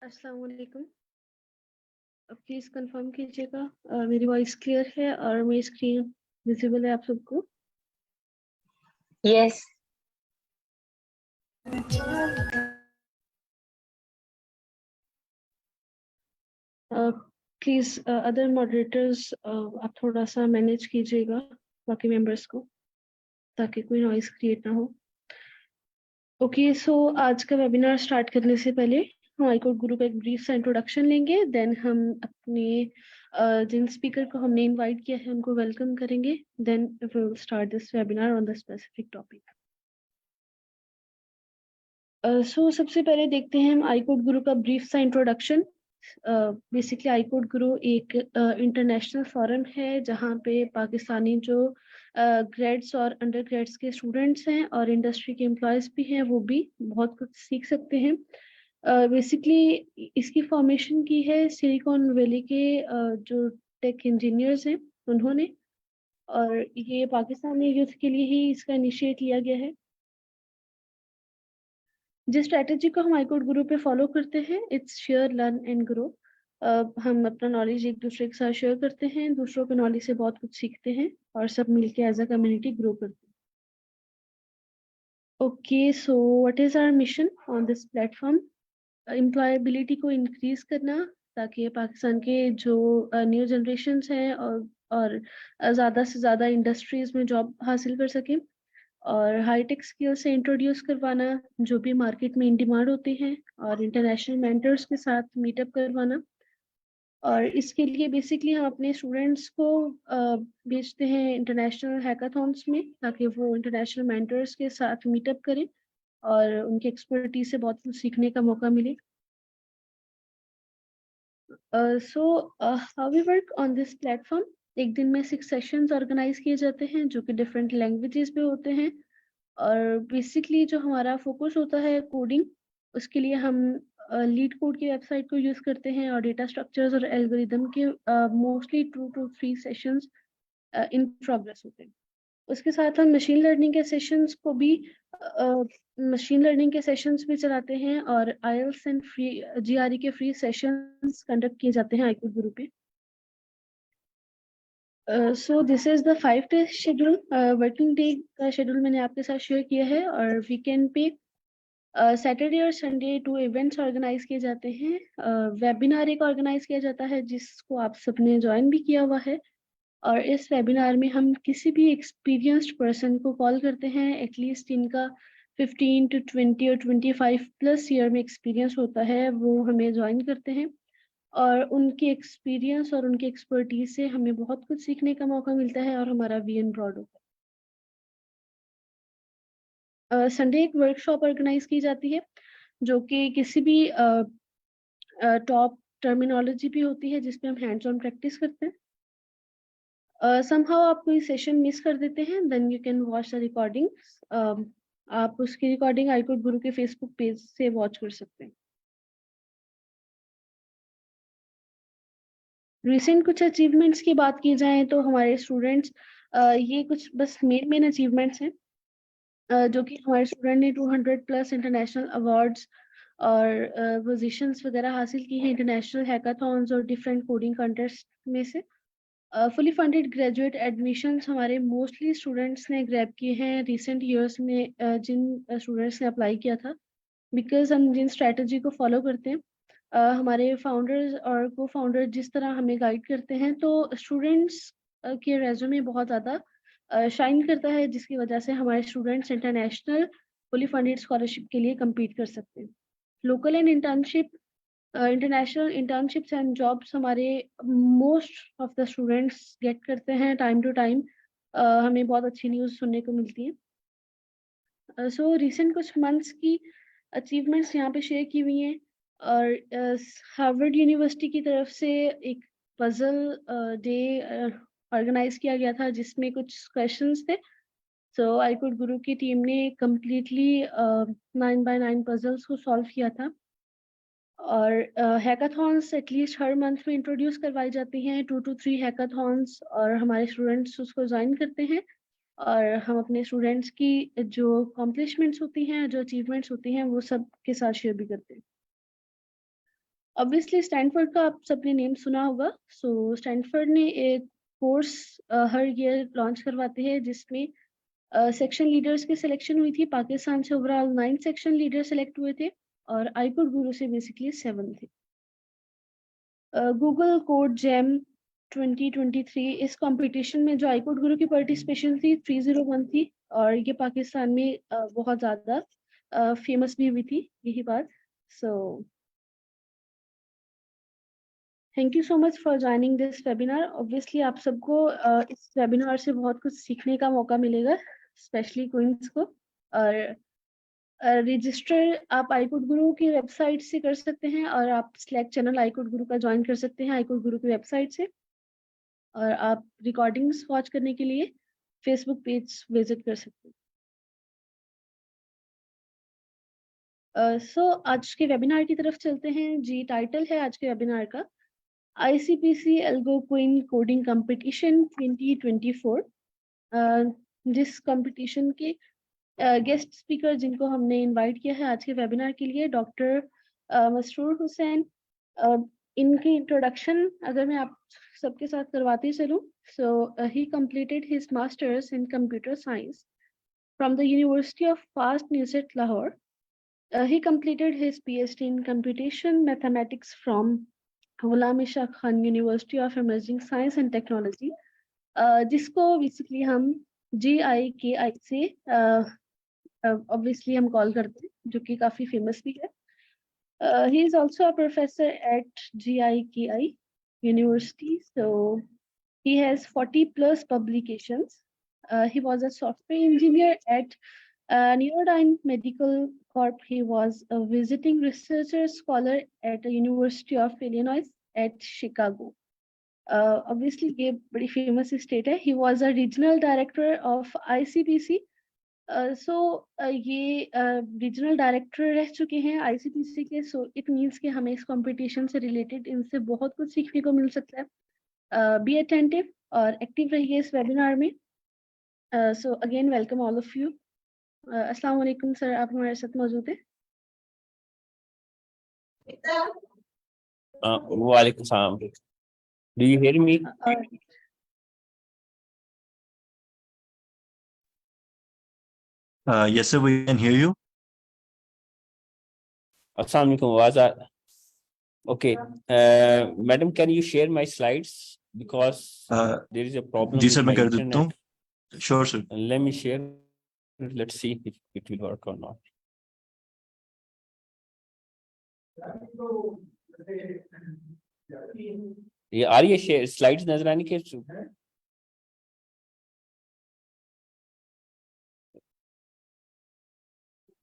अस्सलाम वालेकुम। Please confirm कीजिएगा मेरी वॉइस क्लियर है और मेरी स्क्रीन विजिबल है आप सबको। Yes, प्लीज अदर मॉडरेटर्स आप थोड़ा सा मैनेज कीजिएगा बाकी मेंबर्स को, ताकि कोई नॉइस क्रिएट ना हो। ओके, सो आज का वेबिनार स्टार्ट करने से पहले हम हाईकोर्ट गुरु का एक ब्रीफ सा इंट्रोडक्शन लेंगे। देन हम अपने जिन स्पीकर को हमने इनवाइट किया है उनको वेलकम करेंगे। Then we will start this webinar on the specific topic. So सबसे पहले देखते हैं हम आईकोड गुरु का ब्रीफ सा इंट्रोडक्शन। बेसिकली आईकोड गुरु एक इंटरनेशनल फोरम है जहाँ पे पाकिस्तानी जो ग्रेड्स और अंडर ग्रेड्स के स्टूडेंट्स हैं और इंडस्ट्री के एम्प्लॉयज भी हैं वो भी बहुत कुछ सीख सकते हैं। बेसिकली इसकी फॉर्मेशन की है सिलिकॉन वैली के जो टेक इंजीनियर्स हैं उन्होंने, और ये पाकिस्तानी यूथ के लिए ही इसका इनिशिएट लिया गया है। जिस स्ट्रैटेजी को हम हाईकोर्ट गुरु पे फॉलो करते हैं, its share learn and grow. हम अपना नॉलेज एक दूसरे के साथ शेयर करते हैं, दूसरों के नॉलेज से बहुत कुछ सीखते हैं और सब मिलके एज अ कम्युनिटी ग्रो करते हैं। Okay, so what is our mission on this platform? Employability को इंक्रीज करना, ताकि पाकिस्तान के जो न्यू जनरेशन हैं और ज़्यादा से ज़्यादा इंडस्ट्रीज में जॉब हासिल कर सकें, और हाईटेक स्किल से इंट्रोड्यूस करवाना जो भी मार्केट में इन डिमांड होती हैं, और इंटरनेशनल मेंटर्स के साथ मीटअप करवाना। और इसके लिए बेसिकली हम अपने स्टूडेंट्स को भेजते हैं इंटरनेशनल हैकाथॉन्स में, ताकि वो इंटरनेशनल मेंटर्स के साथ मीटअप करें और उनकी एक्सपर्टीज से बहुत कुछ सीखने का मौका मिले। So how we work on this platform? एक दिन में 6 सेशंस ऑर्गेनाइज किए जाते हैं जो कि डिफरेंट लैंग्वेजेस पे होते हैं। और बेसिकली जो हमारा फोकस होता है कोडिंग, उसके लिए हम लीड कोड की वेबसाइट को यूज करते हैं, और डेटा स्ट्रक्चर्स और एल्गोरिदम के mostly 2 to 3 sessions in progress होते हैं। उसके साथ हम मशीन लर्निंग के सेशंस को भी चलाते हैं, और आईएलटीएस एंड फ्री जीआरई के फ्री सेशंस कंडक्ट किए जाते हैं आईक्यूब गुरु पे। So this is the 5 day schedule. Working day का शेड्यूल मैंने आपके साथ शेयर किया है, और वीकेंड पे सैटरडे और संडे 2 इवेंट्स ऑर्गेनाइज किए जाते हैं। वेबिनार एक ऑर्गेनाइज किया जाता है जिसको आप सबने ज्वाइन भी किया हुआ है, और इस वेबिनार में हम किसी भी एक्सपीरियंस्ड पर्सन को कॉल करते हैं, एटलीस्ट इनका 15 to 20 और 25 प्लस ईयर में एक्सपीरियंस होता है, वो हमें ज्वाइन करते हैं। और उनकी एक्सपीरियंस और उनकी एक्सपर्टीज से हमें बहुत कुछ सीखने का मौका मिलता है और हमारा वीएन ब्रॉड होता है। संडे एक वर्कशॉप ऑर्गेनाइज की जाती है जो कि किसी भी टॉप टर्मिनोलॉजी भी होती है जिसपे हम हैंड्स ऑन प्रैक्टिस करते हैं। समहाउ आप कोई सेशन मिस कर देते हैं, then you can watch the recording. आप उसकी रिकॉर्डिंग आईकोड गुरु के फेसबुक पेज से वॉच कर सकते हैं। रिसेंट कुछ अचीवमेंट्स की बात की जाए तो हमारे स्टूडेंट्स, ये कुछ बस मेन अचीवमेंट्स हैं, जो कि हमारे स्टूडेंट ने 200 प्लस इंटरनेशनल अवार्ड्स और पोजीशंस वगैरह हासिल की हैं इंटरनेशनल हैकाथॉन्स और डिफरेंट कोडिंग कंटेस्ट में से। फुली फंडेड ग्रेजुएट एडमिशंस हमारे मोस्टली स्टूडेंट्स ने ग्रैब किए हैं रिसेंट ईयर्स में, जिन स्टूडेंट्स ने अप्लाई किया था, बिकॉज हम जिन स्ट्रेटजी को फॉलो करते हैं, हमारे फाउंडर्स और को फाउंडर जिस तरह हमें गाइड करते हैं, तो स्टूडेंट्स के रेज्यूमे बहुत ज़्यादा शाइन करता है, जिसकी वजह से हमारे students international fully funded scholarship के लिए कम्पीट कर सकते हैं। Local and internship, international internships and jobs हमारे most of the students get करते हैं टाइम टू टाइम। हमें बहुत अच्छी न्यूज़ सुनने को मिलती है। सो रिसेंट कुछ मंथ्स की अचीवमेंट्स यहाँ पे शेयर की हुई हैं, और हार्वर्ड यूनिवर्सिटी की तरफ से एक पजल डे ऑर्गेनाइज किया गया था जिसमें कुछ क्वेश्चंस थे। सो आईकुड गुरु की टीम ने कम्प्लीटली 9 by 9 पजल्स को सॉल्व किया था। और हैकाथॉन्स एटलीस्ट हर मंथ में इंट्रोड्यूस करवाई जाती हैं, 2 to 3 हैकाथॉन्स, और हमारे स्टूडेंट्स उसको ज्वाइन करते हैं, और हम अपने स्टूडेंट्स की जो अकॉम्प्लिशमेंट्स होती हैं, जो अचीवमेंट्स होती हैं, वो सब के साथ शेयर भी करते हैं। ऑब्वियसली स्टैनफोर्ड का आप सबने नेम सुना होगा। सो स्टैनफोर्ड ने एक कोर्स हर ईयर लॉन्च करवाते हैं जिसमें सेक्शन लीडर्स की सिलेक्शन हुई थी। पाकिस्तान से ओवरऑल 9 सेक्शन लीडर सेलेक्ट हुए थे और आईकुड गुरु से बेसिकली 7 थे। गूगल कोड जैम 2023 इस कंपटीशन में जो आईकुड गुरु की पार्टिसिपेशन थी 301 थी और ये पाकिस्तान में बहुत ज़्यादा फेमस भी हुई थी यही बात। So thank you so much for joining this webinar. Obviously आप सबको इस वेबिनार से बहुत कुछ सीखने का मौका मिलेगा, स्पेशली क्वींस को। और रजिस्टर आप आईकुड गुरु की वेबसाइट से कर सकते हैं और आप स्लैक चैनल आईकुड गुरु का ज्वाइन कर सकते हैं आईकुड गुरु की वेबसाइट से। और आप रिकॉर्डिंग्स वॉच करने के लिए फेसबुक पेज विजिट कर सकते हैं। सो आज के वेबिनार की तरफ चलते हैं जी। टाइटल है आज के वेबिनार का ICPC algo queen coding competition 2024। जिस कंपटीशन के गेस्ट स्पीकर जिनको हमने इनवाइट किया है आज के वेबिनार के लिए, डॉक्टर मसरूर हुसैन। इनकी इंट्रोडक्शन अगर मैं आप सबके साथ करवाती चलूं, सो ही completed his masters in computer science from the University of Fast Nusrat Lahore. He completed his PhD in computation mathematics from Ghulam Shah Khan University of Emerging Science and Technology, जिसको basically हम GIKI से obviously हम call करते हैं, जो कि काफी famous भी है। He is also a professor at GIKI University, so he has 40 plus publications. He was a software engineer at Neurodyne Medical Corp. He was a visiting researcher scholar at the University of Illinois at Chicago. Obviously, ये बड़ी famous state है. He was a regional director of ICPC. सो ये regional director रह चुके हैं ICPC के। So it means कि हमें इस कंपटीशन से रिलेटेड इनसे बहुत कुछ सीखने को मिल सकता है। बी अटेंटिव और एक्टिव रहिए इस वेबिनार में। So again welcome all of you. अस्सलाम वालेकुम सर, आप हमारे साथ मौजूद हैं? वालेकुम सलाम। Do you hear me? Yes, sir, we can hear you. Assalamu alaikum. आवाज आ Okay. Madam, can you share my slides because there is a problem जी with सर, my मैं कर देता internet. हूँ। Sure, sir. Let me share. Let's see if it will work or not. ये आ रही है slides नजर आने के?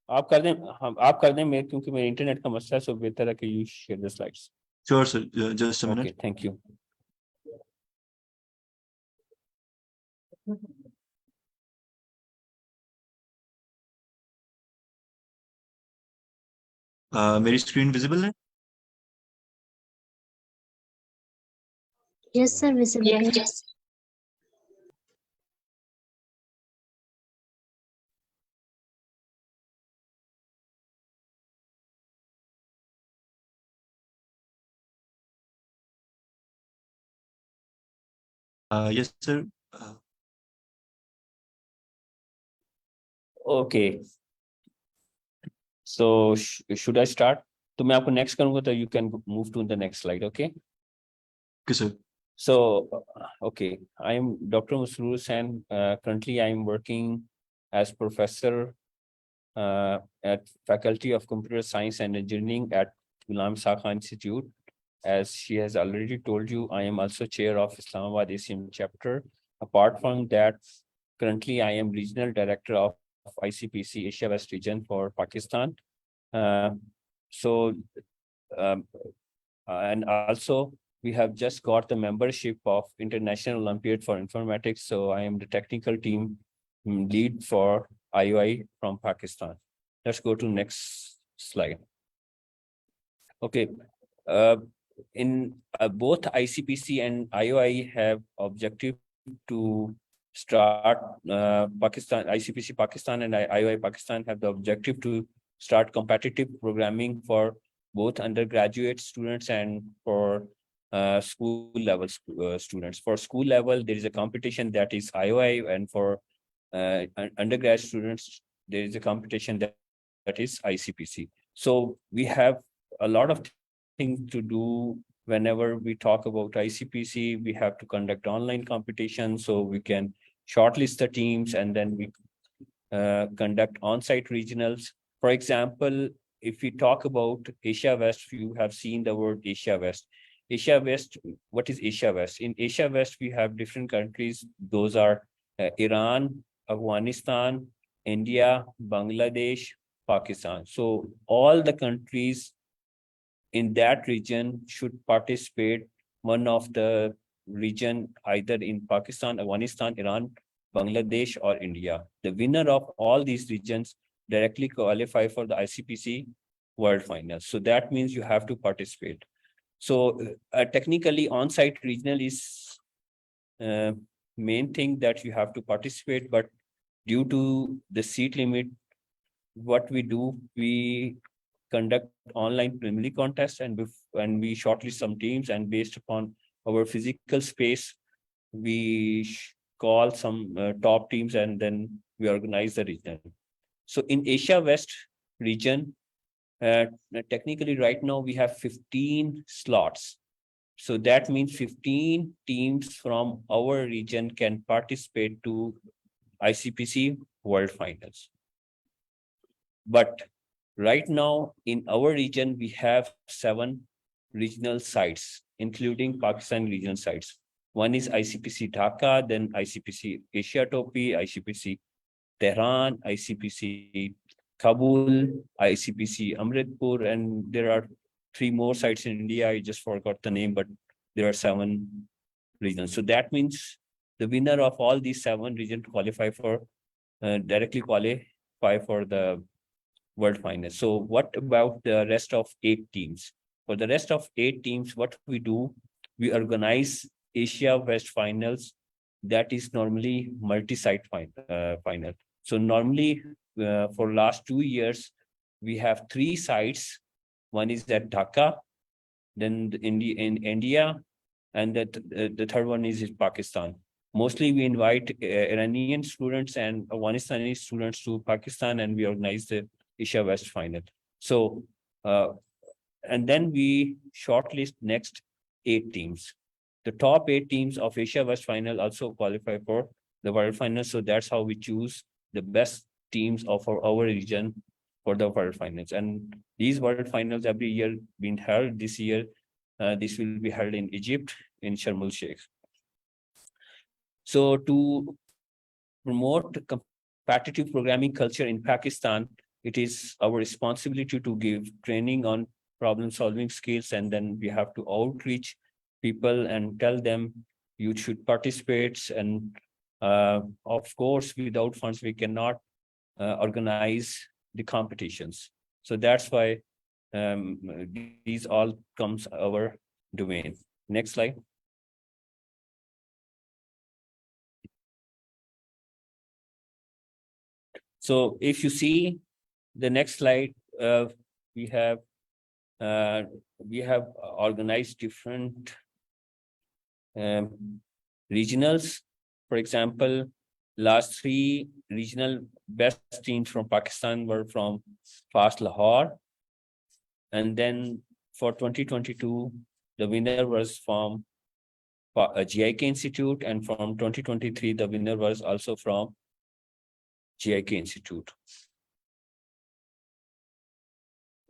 आप कर दें, हम आप कर दें मैं, क्योंकि मेरे इंटरनेट का मसला है, सो बेहतर है कि you share the slides. Sure, sir. Just a minute. Okay, thank you. मेरी स्क्रीन विजिबल है? Yes, sir, visible. Yes. Yes, sir. Okay. So should I start? तो मैं आपको next करूँगा तो you can move to the next slide, okay? Okay, sir. So, okay, I am Dr. Masroor Hussain. Currently, I am working as professor at Faculty of Computer Science and Engineering at Ghulam Shah Khan Institute. As she has already told you, I am also chair of Islamabad ACM chapter. Apart from that, currently I am regional director of ICPC Asia West region for Pakistan. And also we have just got the membership of International Olympiad for Informatics. So I am the technical team lead for IOI from Pakistan. Let's go to next slide. Okay. In both ICPC and IOI have objective to start Pakistan, ICPC Pakistan and IOI Pakistan have the objective to start competitive programming for both undergraduate students and for school level students. For school level, there is a competition that is IOI, and for undergrad students, there is a competition that is ICPC. So we have a lot of things to do. Whenever we talk about ICPC, we have to conduct online competition so we can shortlist the teams, and then we conduct on-site regionals. For example, if we talk about Asia West, you have seen the word Asia West. Asia West, what is Asia West? In Asia West, we have different countries. Those are Iran, Afghanistan, India, Bangladesh, Pakistan. So all the countries in that region should participate. One of the region, either in Pakistan, Afghanistan, Iran, Bangladesh, or India. The winner of all these regions directly qualify for the ICPC World Finals. So that means you have to participate. So technically, on-site regional is main thing that you have to participate, but due to the seat limit, what we do, we conduct online preliminary contest, and we shortlist some teams, and based upon our physical space, we call some top teams, and then we organize the region. So in Asia West region, technically right now we have 15 slots. So that means 15 teams from our region can participate to ICPC World Finals. But right now in our region, we have 7 regional sites, including Pakistan regional sites. One is ICPC Dhaka, then ICPC Asia Topi, ICPC Tehran, ICPC Kabul, ICPC Amritpur, and there are 3 more sites in India. I just forgot the name, but there are 7 regions. So that means the winner of all these 7 regions qualify for directly qualify for the World Finals. So what about the rest of 8 teams? For the rest of 8 teams, what we do, we organize Asia West Finals. That is normally multi-site final. So normally for last 2 years, we have 3 sites. One is at Dhaka, then in India, and the third one is in Pakistan. Mostly we invite Iranian students and Afghanistani students to Pakistan, and we organize the Asia West final. So, and then we shortlist next 8 teams. The top 8 teams of Asia West final also qualify for the World Final. So that's how we choose the best teams of our region for the World Finals. And these World Finals every year been held. This year, this will be held in Egypt, in Sharm el Sheikh. So to promote competitive programming culture in Pakistan, it is our responsibility to give training on problem-solving skills, and then we have to outreach people and tell them you should participate. And of course, without funds, we cannot organize the competitions. So that's why these all comes our domain. Next slide. So if you see the next slide, we have organized different regionals. For example, last 3 regional best teams from Pakistan were from FAST Lahore. And then for 2022, the winner was from GIK Institute, and from 2023, the winner was also from GIK Institute.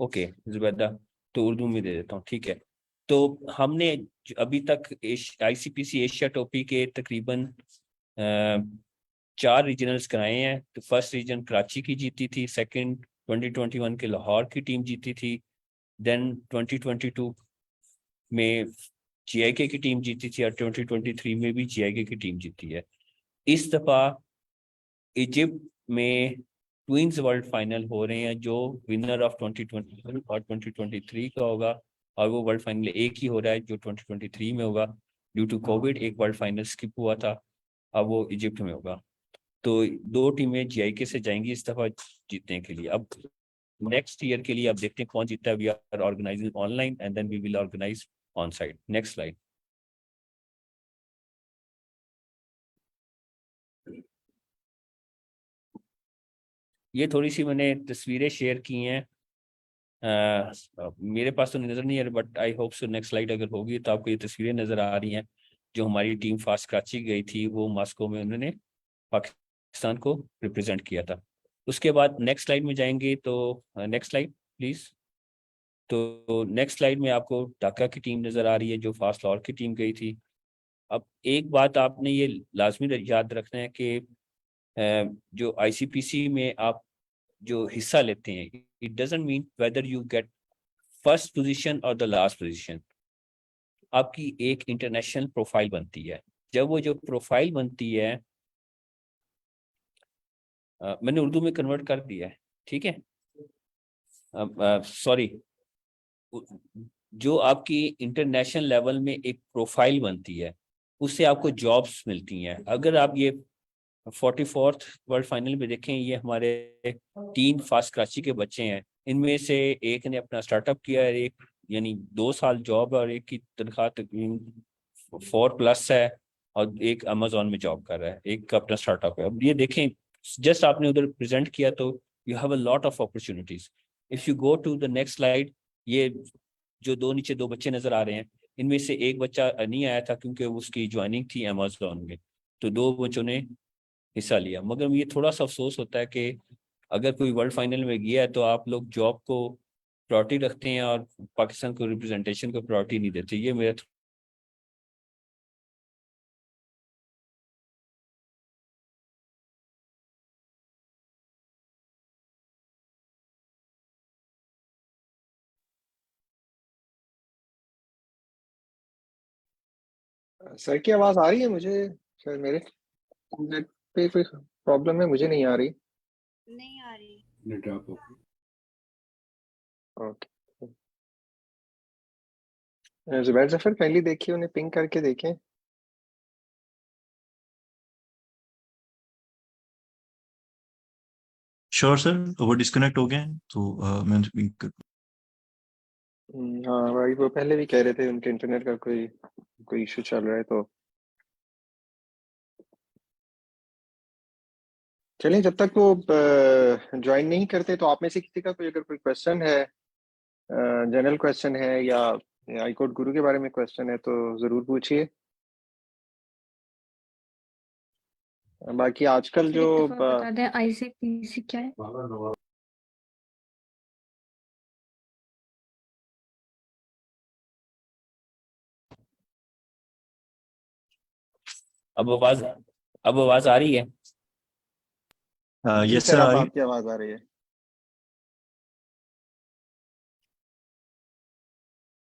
Okay Zubaida, तो उर्दू में दे देता हूँ, ठीक है। तो हमने अभी तक ICPC एशिया टोपी के तकरीबन 4 रीजनल्स कराए हैं। तो फर्स्ट रीजन कराची की जीती थी, सेकंड 2021 के लाहौर की टीम जीती थी, देन 2022 में GIK की टीम जीती थी, और 2023 में भी GIK की टीम जीती है। इस दफा इजिप्ट में ट्विंस वर्ल्ड फाइनल हो रहे हैं, जो विनर ऑफ 2021 और 2023 का होगा, और वो वर्ल्ड फाइनल एक ही हो रहा है जो 2023 में होगा। ड्यू टू कोविड एक वर्ल्ड फाइनल स्किप हुआ था, अब वो इजिप्ट में होगा। तो 2 टीमें GIK से जाएंगी इस दफा जीतने के लिए। अब नेक्स्ट ईयर के लिए आप देखते हैं कौन जीतता है। We are organising online and then we will organise on site. Next slide. ये थोड़ी सी मैंने तस्वीरें शेयर की हैं। मेरे पास तो नज़र नहीं है, but I hope so next slide अगर होगी तो आपको ये तस्वीरें नज़र आ रही हैं। जो हमारी टीम फास्ट कराची गई थी, वो मॉस्को में उन्होंने पाकिस्तान को रिप्रेजेंट किया था। उसके बाद नेक्स्ट स्लाइड में जाएंगे तो नेक्स्ट स्लाइड प्लीज। तो नेक्स्ट स्लाइड में आपको ढाका की टीम नज़र आ रही है जो फास्ट लाहौर की टीम गई थी। अब एक बात आपने ये लाजमी याद रखना है कि जो आईसीपीसी में आप जो हिस्सा लेते हैं, it doesn't mean whether you get first position और द लास्ट पोजीशन। आपकी एक इंटरनेशनल प्रोफाइल बनती है। जब वो जो प्रोफाइल बनती है, मैंने उर्दू में कन्वर्ट कर दिया है, ठीक है, सॉरी। जो आपकी इंटरनेशनल लेवल में एक प्रोफाइल बनती है, उससे आपको जॉब्स मिलती हैं। अगर आप ये 44th वर्ल्ड फाइनल में देखें, ये हमारे 3 फास्ट कराची के बच्चे हैं। इनमें से एक ने अपना स्टार्टअप किया है, एक यानी 2 साल जॉब है, और एक की तनख्वाह तकरीबन 4+ है, और एक अमेजोन में जॉब कर रहा है, एक का अपना स्टार्टअप है। अब ये देखें, जस्ट आपने उधर प्रेजेंट किया तो you have a lot of opportunities. If you go to the next slide, ये जो नीचे 2 बच्चे नजर आ रहे हैं, इनमें से एक बच्चा नहीं आया था क्योंकि उसकी ज्वाइनिंग थी अमेजोन में, तो 2 बच्चों ने हिस्सा लिया। मगर ये थोड़ा सा अफसोस होता है कि अगर कोई वर्ल्ड फाइनल में गया है तो आप लोग जॉब को प्रायोरिटी रखते हैं और पाकिस्तान को रिप्रेजेंटेशन को प्रायोरिटी नहीं देते। ये मेरा सर की आवाज आ रही है मुझे? सर मेरे नेट पे कोई प्रॉब्लम है, मुझे नहीं आ रही। नहीं आ रही। नेट ड्रॉप हो ओके, जुबैर जफर पहले देखिए, उन्हें पिंग करके देखें। श्योर सर, वो डिस्कनेक्ट हो गए हैं तो मैं हाँ भाई, वो पहले भी कह रहे थे उनके इंटरनेट का कोई कोई इशू चल रहा है। तो चलिए, जब तक वो ज्वाइन नहीं करते तो आप में से किसी का कोई अगर कोई क्वेश्चन है, जनरल क्वेश्चन है या हाई कोर्ट गुरु के बारे में क्वेश्चन है तो जरूर पूछिए। बाकी आजकल जो एक दफा बता दें आईसीपीसी क्या है? अब आवाज आ रही है? जी यस सर, सर, अब आ रही आपकी आवाज आ रही है।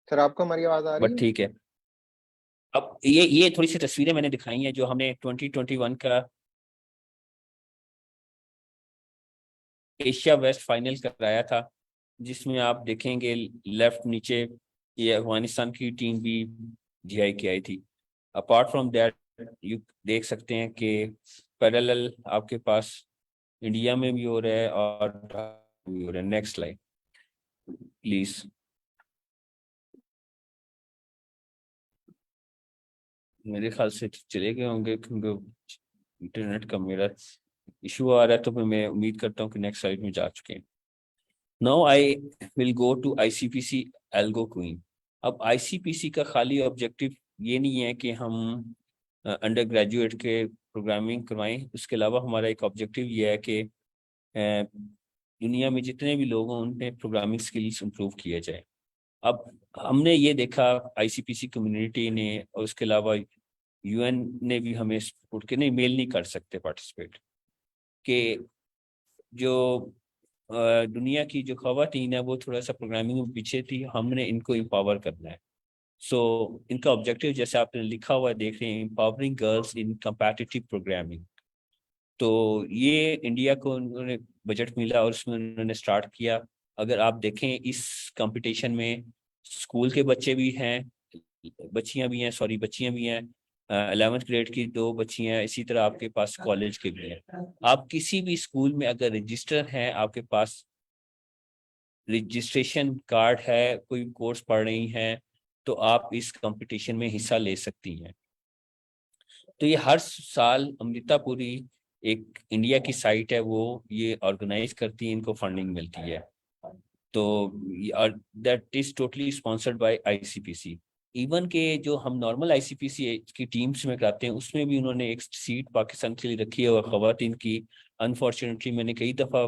सर आपको हमारी आवाज आ रही बट है? ठीक है। अब ये थोड़ी सी तस्वीरें मैंने दिखाई हैं जो हमने 2021 का एशिया वेस्ट फाइनल कराया था, जिसमें आप देखेंगे लेफ्ट नीचे ये अफगानिस्तान की टीम भी जीआई की आई थी। अपार्ट फ्रॉम दैट यू देख सकते हैं कि पैरेलल आपके पास इंडिया में भी हो रहा है और भी हो रहा है। Next slide please. मेरे ख्याल से चले गए होंगे क्योंकि इंटरनेट का मेरा इशू आ रहा है, तो मैं उम्मीद करता हूँ कि नेक्स्ट स्लाइड में जा चुके हैं। Now I will go to ICPC algo queen. अब आईसीपीसी का खाली ऑब्जेक्टिव ये नहीं है कि हम अंडर ग्रेजुएट के प्रोग्रामिंग करवाएं, उसके अलावा हमारा एक ऑब्जेक्टिव ये है कि दुनिया में जितने भी लोग हैं उनमें प्रोग्रामिंग स्किल्स इंप्रूव किया जाए। अब हमने ये देखा आईसीपीसी कम्युनिटी ने, और उसके अलावा यूएन ने भी हमें सपोर्ट के नहीं मेल नहीं कर सकते पार्टिसिपेट कि जो दुनिया की जो खवातीन है वो थोड़ा सा प्रोग्रामिंग में पीछे थी, हमने इनको एम्पावर करना है। सो इनका ऑब्जेक्टिव जैसे आपने लिखा हुआ देख रहे हैं, एम्पावरिंग गर्ल्स इन कम्पैटिटिव प्रोग्रामिंग। तो ये इंडिया को उन्होंने बजट मिला और उसमें उन्होंने स्टार्ट किया। अगर आप देखें इस कंपटीशन में स्कूल के बच्चे भी हैं, बच्चियां भी हैं। 11th ग्रेड की 2 बच्चियां हैं, इसी तरह आपके पास कॉलेज के भी हैं। आप किसी भी स्कूल में अगर रजिस्टर हैं, आपके पास रजिस्ट्रेशन कार्ड है, कोई कोर्स पढ़ रही हैं, तो आप इस कंपटीशन में हिस्सा ले सकती हैं। तो ये हर साल अमृतापुरी एक इंडिया की साइट है, वो ये ऑर्गेनाइज करती है, इनको फंडिंग मिलती है। तो that is totally sponsored by ICPC. Even के जो हम नॉर्मल आईसीपीसी की टीम्स में कराते हैं, उसमें भी उन्होंने एक सीट पाकिस्तान के लिए रखी है और खवातीन की। अनफॉर्चुनेटली मैंने कई दफ़ा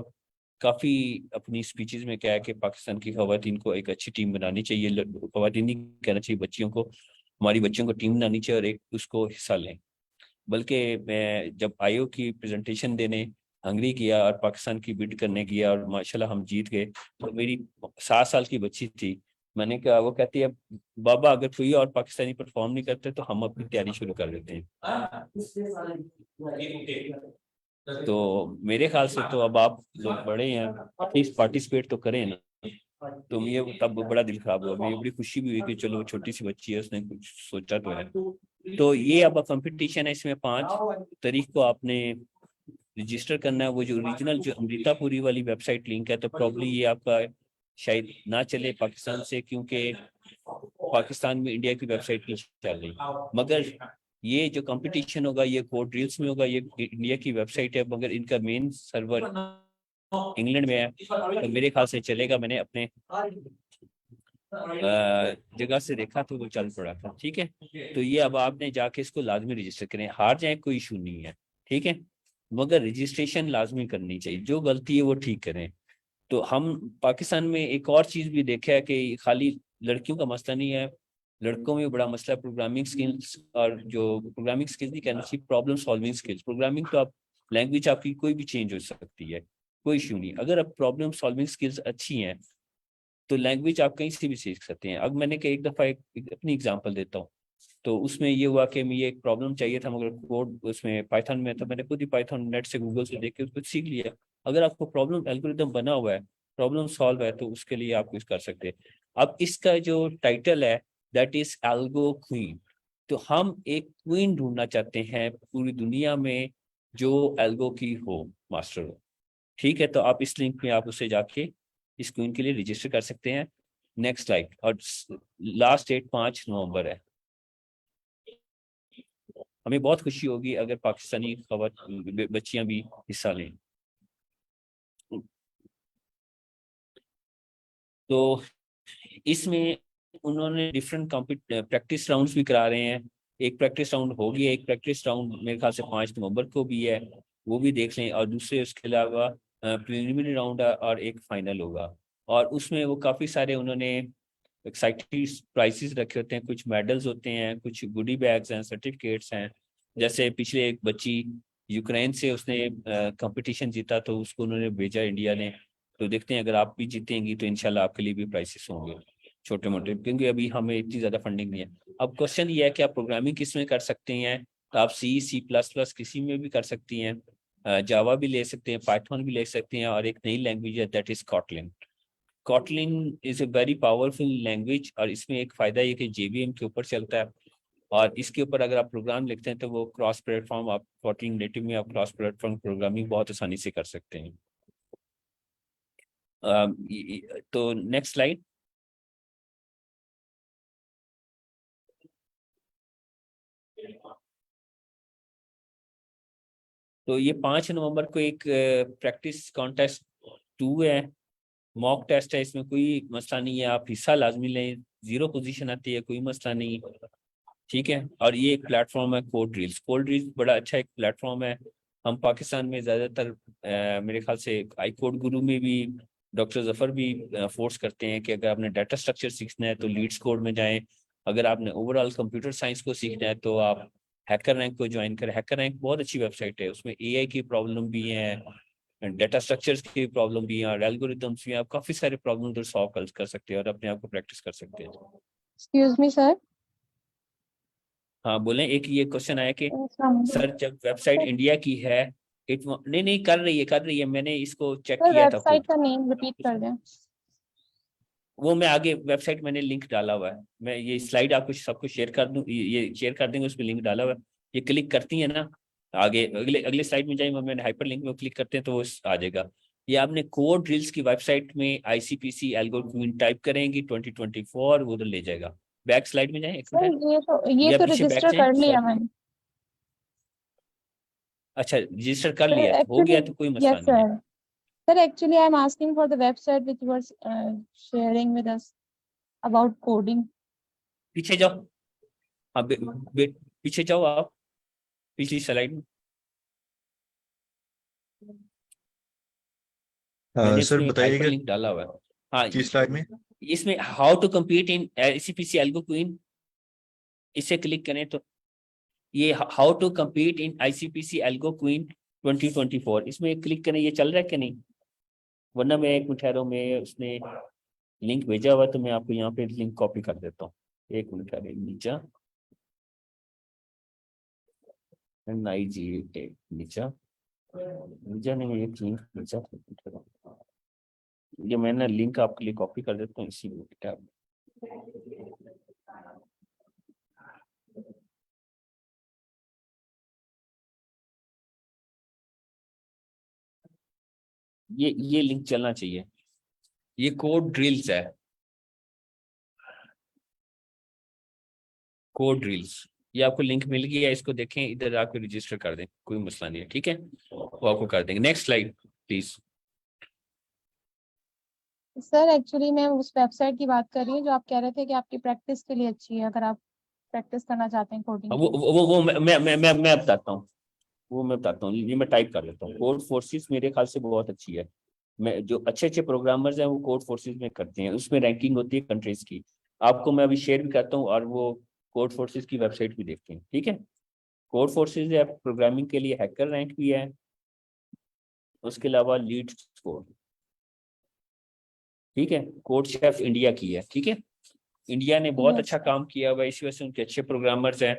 काफ़ी अपनी स्पीचेस में कहा है कि पाकिस्तान की खवातीन को एक अच्छी टीम बनानी चाहिए, खवातीन नहीं कहना चाहिए, बच्चियों को, हमारी बच्चियों को टीम बनानी चाहिए और एक उसको हिस्सा लें। बल्कि मैं जब आईओ की प्रेजेंटेशन देने हंगरी किया और पाकिस्तान की बिड करने किया और माशाल्लाह हम जीत गए, तो मेरी 7 साल की बच्ची थी, मैंने कहा, वो कहती है बाबा अगर कोई और पाकिस्तानी परफॉर्म नहीं करते तो हम अपनी तैयारी शुरू कर देते हैं। तो मेरे ख्याल से तो अब आप लोग बड़े हैं, एटलीस्ट पार्टिसिपेट तो करें ना। तो मुझे तब बड़ा दिल खराब हुआ, मुझे बड़ी खुशी भी हुई कि चलो छोटी सी बच्ची है, उसने कुछ सोचा तो है। तो ये अब कंपटीशन है, इसमें 5 तारीख को आपने रजिस्टर करना है। वो जो ओरिजिनल जो अमृतापुरी वाली वेबसाइट लिंक है, तो प्रॉब्ली ये आपका शायद ना चले पाकिस्तान से, क्योंकि पाकिस्तान में इंडिया की वेबसाइट नहीं चल रही। मगर ये जो कंपटीशन होगा ये कोड ड्रिल्स में होगा, ये इंडिया की वेबसाइट है, मगर इनका मेन सर्वर इंग्लैंड में है, तो मेरे ख्याल से चलेगा। मैंने अपने जगह से देखा तो वो चल पड़ा था। ठीक है, तो ये अब आपने जाके इसको लाजमी रजिस्टर करें, हार जाए कोई इशू नहीं है, ठीक है, मगर रजिस्ट्रेशन लाजमी करनी चाहिए, जो गलती है वो ठीक करें। तो हम पाकिस्तान में एक और चीज भी देखा है कि खाली लड़कियों का मसला नहीं है, लड़कों में बड़ा मसला है प्रोग्रामिंग स्किल्स, और जो प्रोग्रामिंग स्किल्स नहीं कहना चाहिए, प्रॉब्लम सॉल्विंग स्किल्स। प्रोग्रामिंग तो आप लैंग्वेज आपकी कोई भी चेंज हो सकती है, कोई इशू नहीं। अगर आप प्रॉब्लम सॉल्विंग स्किल्स अच्छी हैं तो लैंग्वेज आप कहीं से भी सीख सकते हैं। अब मैंने एक दफ़ा एक अपनी एग्जांपल देता हूँ। तो उसमें ये हुआ कि मुझे एक प्रॉब्लम चाहिए था, मगर कोड उसमें पाइथन में, तो मैंने खुद ही पाइथन नेट से गूगल से देख के उसको सीख लिया। अगर आपको प्रॉब्लम एल्गोरिदम बना हुआ है, प्रॉब्लम सॉल्व है, तो उसके लिए आप कुछ कर सकते हैं। अब इसका जो टाइटल है दैट इज एल्गो क्वीन। तो हम एक क्वीन ढूंढना चाहते हैं पूरी दुनिया में जो एल्गो की हो, मास्टर हो। ठीक है, तो आप इस लिंक में आप उससे जाके इस क्वीन के लिए रजिस्टर कर सकते हैं। Next slide. और लास्ट डेट 5 नवंबर है। हमें बहुत खुशी होगी अगर पाकिस्तानी बच्चियां भी हिस्सा लें। तो इसमें उन्होंने डिफरेंट प्रैक्टिस राउंड्स भी करा रहे हैं। एक प्रैक्टिस राउंड हो गया, एक प्रैक्टिस राउंड मेरे ख्याल से 5 नवंबर को भी है, वो भी देख लें। और दूसरे उसके अलावा प्रिलिमिनरी राउंड है और एक फाइनल होगा। और उसमें वो काफ़ी सारे उन्होंने एक्साइटिंग प्राइजेस रखे होते हैं, कुछ मेडल्स होते हैं, कुछ गुडी बैग्स हैं, सर्टिफिकेट्स हैं। जैसे पिछले एक बच्ची यूक्रेन से, उसने कंपटीशन जीता तो उसको उन्होंने भेजा इंडिया ने। तो देखते हैं अगर आप भी जीतेंगी तो इंशाल्लाह आपके लिए भी प्राइसेस होंगे छोटे मोटे, क्योंकि अभी हमें इतनी ज़्यादा फंडिंग नहीं है। अब क्वेश्चन ये है कि आप प्रोग्रामिंग किस में कर सकते हैं, तो आप C++ किसी में भी कर सकती हैं, जावा भी ले सकते हैं, पाइथन भी ले सकते हैं, और एक नई लैंग्वेज है that is Kotlin. Kotlin is a very powerful language, और इसमें एक फ़ायदा ये कि JVM के ऊपर चलता है, और इसके ऊपर अगर आप प्रोग्राम लिखते हैं तो वो क्रॉस प्लेटफॉर्म, आप कॉटलिन नेटिव में आप क्रॉस प्लेटफॉर्म प्रोग्रामिंग बहुत आसानी से कर सकते हैं। तो नेक्स्ट स्लाइड। तो ये 5 नवंबर को एक प्रैक्टिस कॉन्टेस्ट 2 है, मॉक टेस्ट है, इसमें कोई मसला नहीं है, आप हिस्सा लाजमी लें, 0 पोजीशन आती है, कोई मसला नहीं, ठीक है। और ये एक प्लेटफॉर्म है कोड ड्रिल्स। कोड ड्रिल्स बड़ा अच्छा एक प्लेटफॉर्म है। हम पाकिस्तान में ज़्यादातर मेरे ख्याल से आई कोड गुरु में भी डॉक्टर जफर भी फोर्स करते हैं कि अगर आपने डाटा स्ट्रक्चर सीखना है तो लीड्स कोड में जाएं, अगर आपने ओवरऑल कंप्यूटर साइंस को सीखना है तो आप हैकर रैंक को ज्वाइन करें। हैकर रैंक बहुत अच्छी वेबसाइट है, उसमें AI की प्रॉब्लम भी है, डाटा स्ट्रक्चर्स की प्रॉब्लम भी है, और एल्गोरिथम्स भी, आप काफ़ी सारे प्रॉब्लम उधर सॉल्व कर सकते हैं और अपने आप को प्रैक्टिस कर सकते हैं। Excuse me sir. हाँ बोलें। एक ये क्वेश्चन आया कि सर सर जब वेबसाइट इंडिया की है, नहीं कर रही है, मैंने इसको चेक किया था वेबसाइट खुद। का नेम रिपीट कर दें। वो मैं आगे वेबसाइट मैंने लिंक डाला हुआ है, मैं ये स्लाइड आपको सबको शेयर कर दूं, ये शेयर कर देंगे, उसमें लिंक डाला हुआ है। ये क्लिक करती है ना, आगे अगले अगले स्लाइड में जाए, मैंने हाइपर लिंक में क्लिक करते हैं तो वो आ जाएगा। ये आपने कोड ड्रिल्स की वेबसाइट में ICPC एल्गोरिथम टाइप करेंगी 2024, वो तो ले जाएगा। बैक स्लाइड में जाएं एक सर मिनट, ये या तो पीछे बैक रजिस्टर जाएं। कर लिया मैंने अच्छा रजिस्टर कर सर लिया, हो एक्चुअली। गया तो कोई मसला यस नहीं है। Sir. Sir actually I am asking for the website which was sharing with us about coding. पीछे जाओ, हाँ पीछे जाओ आप, पिछली स्लाइड में। मैंने सर उसमें एक बताइएगा हाइपरलिंक डाला हुआ है। हाँ किस स्लाइड में? इसमें how to compete in ICPC algo queen, इसे क्लिक करें तो ये how to compete in ICPC algo queen 2024, इसमें क्लिक करें। ये चल रहा है कि नहीं? वरना मैं एक मिनट ठहरो, मैं उसने लिंक भेजा हुआ तो मैं आपको यहाँ पे लिंक कॉपी कर देता हूँ। एक मिनट ठहरे, नीचा NIG नीचा नीचा नहीं, ये लिंक नीचा, ये मैंने लिंक आपके लिए कॉपी कर देता हूँ इसी टैब। ये लिंक चलना चाहिए, ये कोड ड्रिल्स है, कोड ड्रिल्स। ये आपको लिंक मिल गया है, इसको देखें, इधर आके रजिस्टर कर दें, कोई मसला नहीं है, ठीक है, वो आपको कर देंगे। Next slide please. Sir actually मैं उस वेबसाइट की बात कर रही हूँ जो आप कह रहे थे कि आपकी प्रैक्टिस के लिए अच्छी है, अगर आप प्रैक्टिस करना चाहते हैं कोडिंग वो की। वो मैं बताता हूँ, वो मैं बताता हूँ, ये मैं टाइप कर लेता हूँ। कोड फोर्सेस मेरे ख्याल से बहुत अच्छी है। मैं जो अच्छे अच्छे प्रोग्रामर्स हैं वो कोड फोर्सेस में करते हैं, उसमें रैंकिंग होती है कंट्रीज की। आपको मैं अभी शेयर भी करता हूँ, और वो कोड फोर्सेस की वेबसाइट भी देखते हैं, ठीक है। कोड फोर्सेस है प्रोग्रामिंग के लिए, हैकर रैंक भी है, उसके अलावा लीड स्कोर, ठीक है। कोड शेफ इंडिया की है, ठीक है। इंडिया ने बहुत यस अच्छा काम किया हुआ है, इसी वजह से उनके अच्छे प्रोग्रामर्स हैं।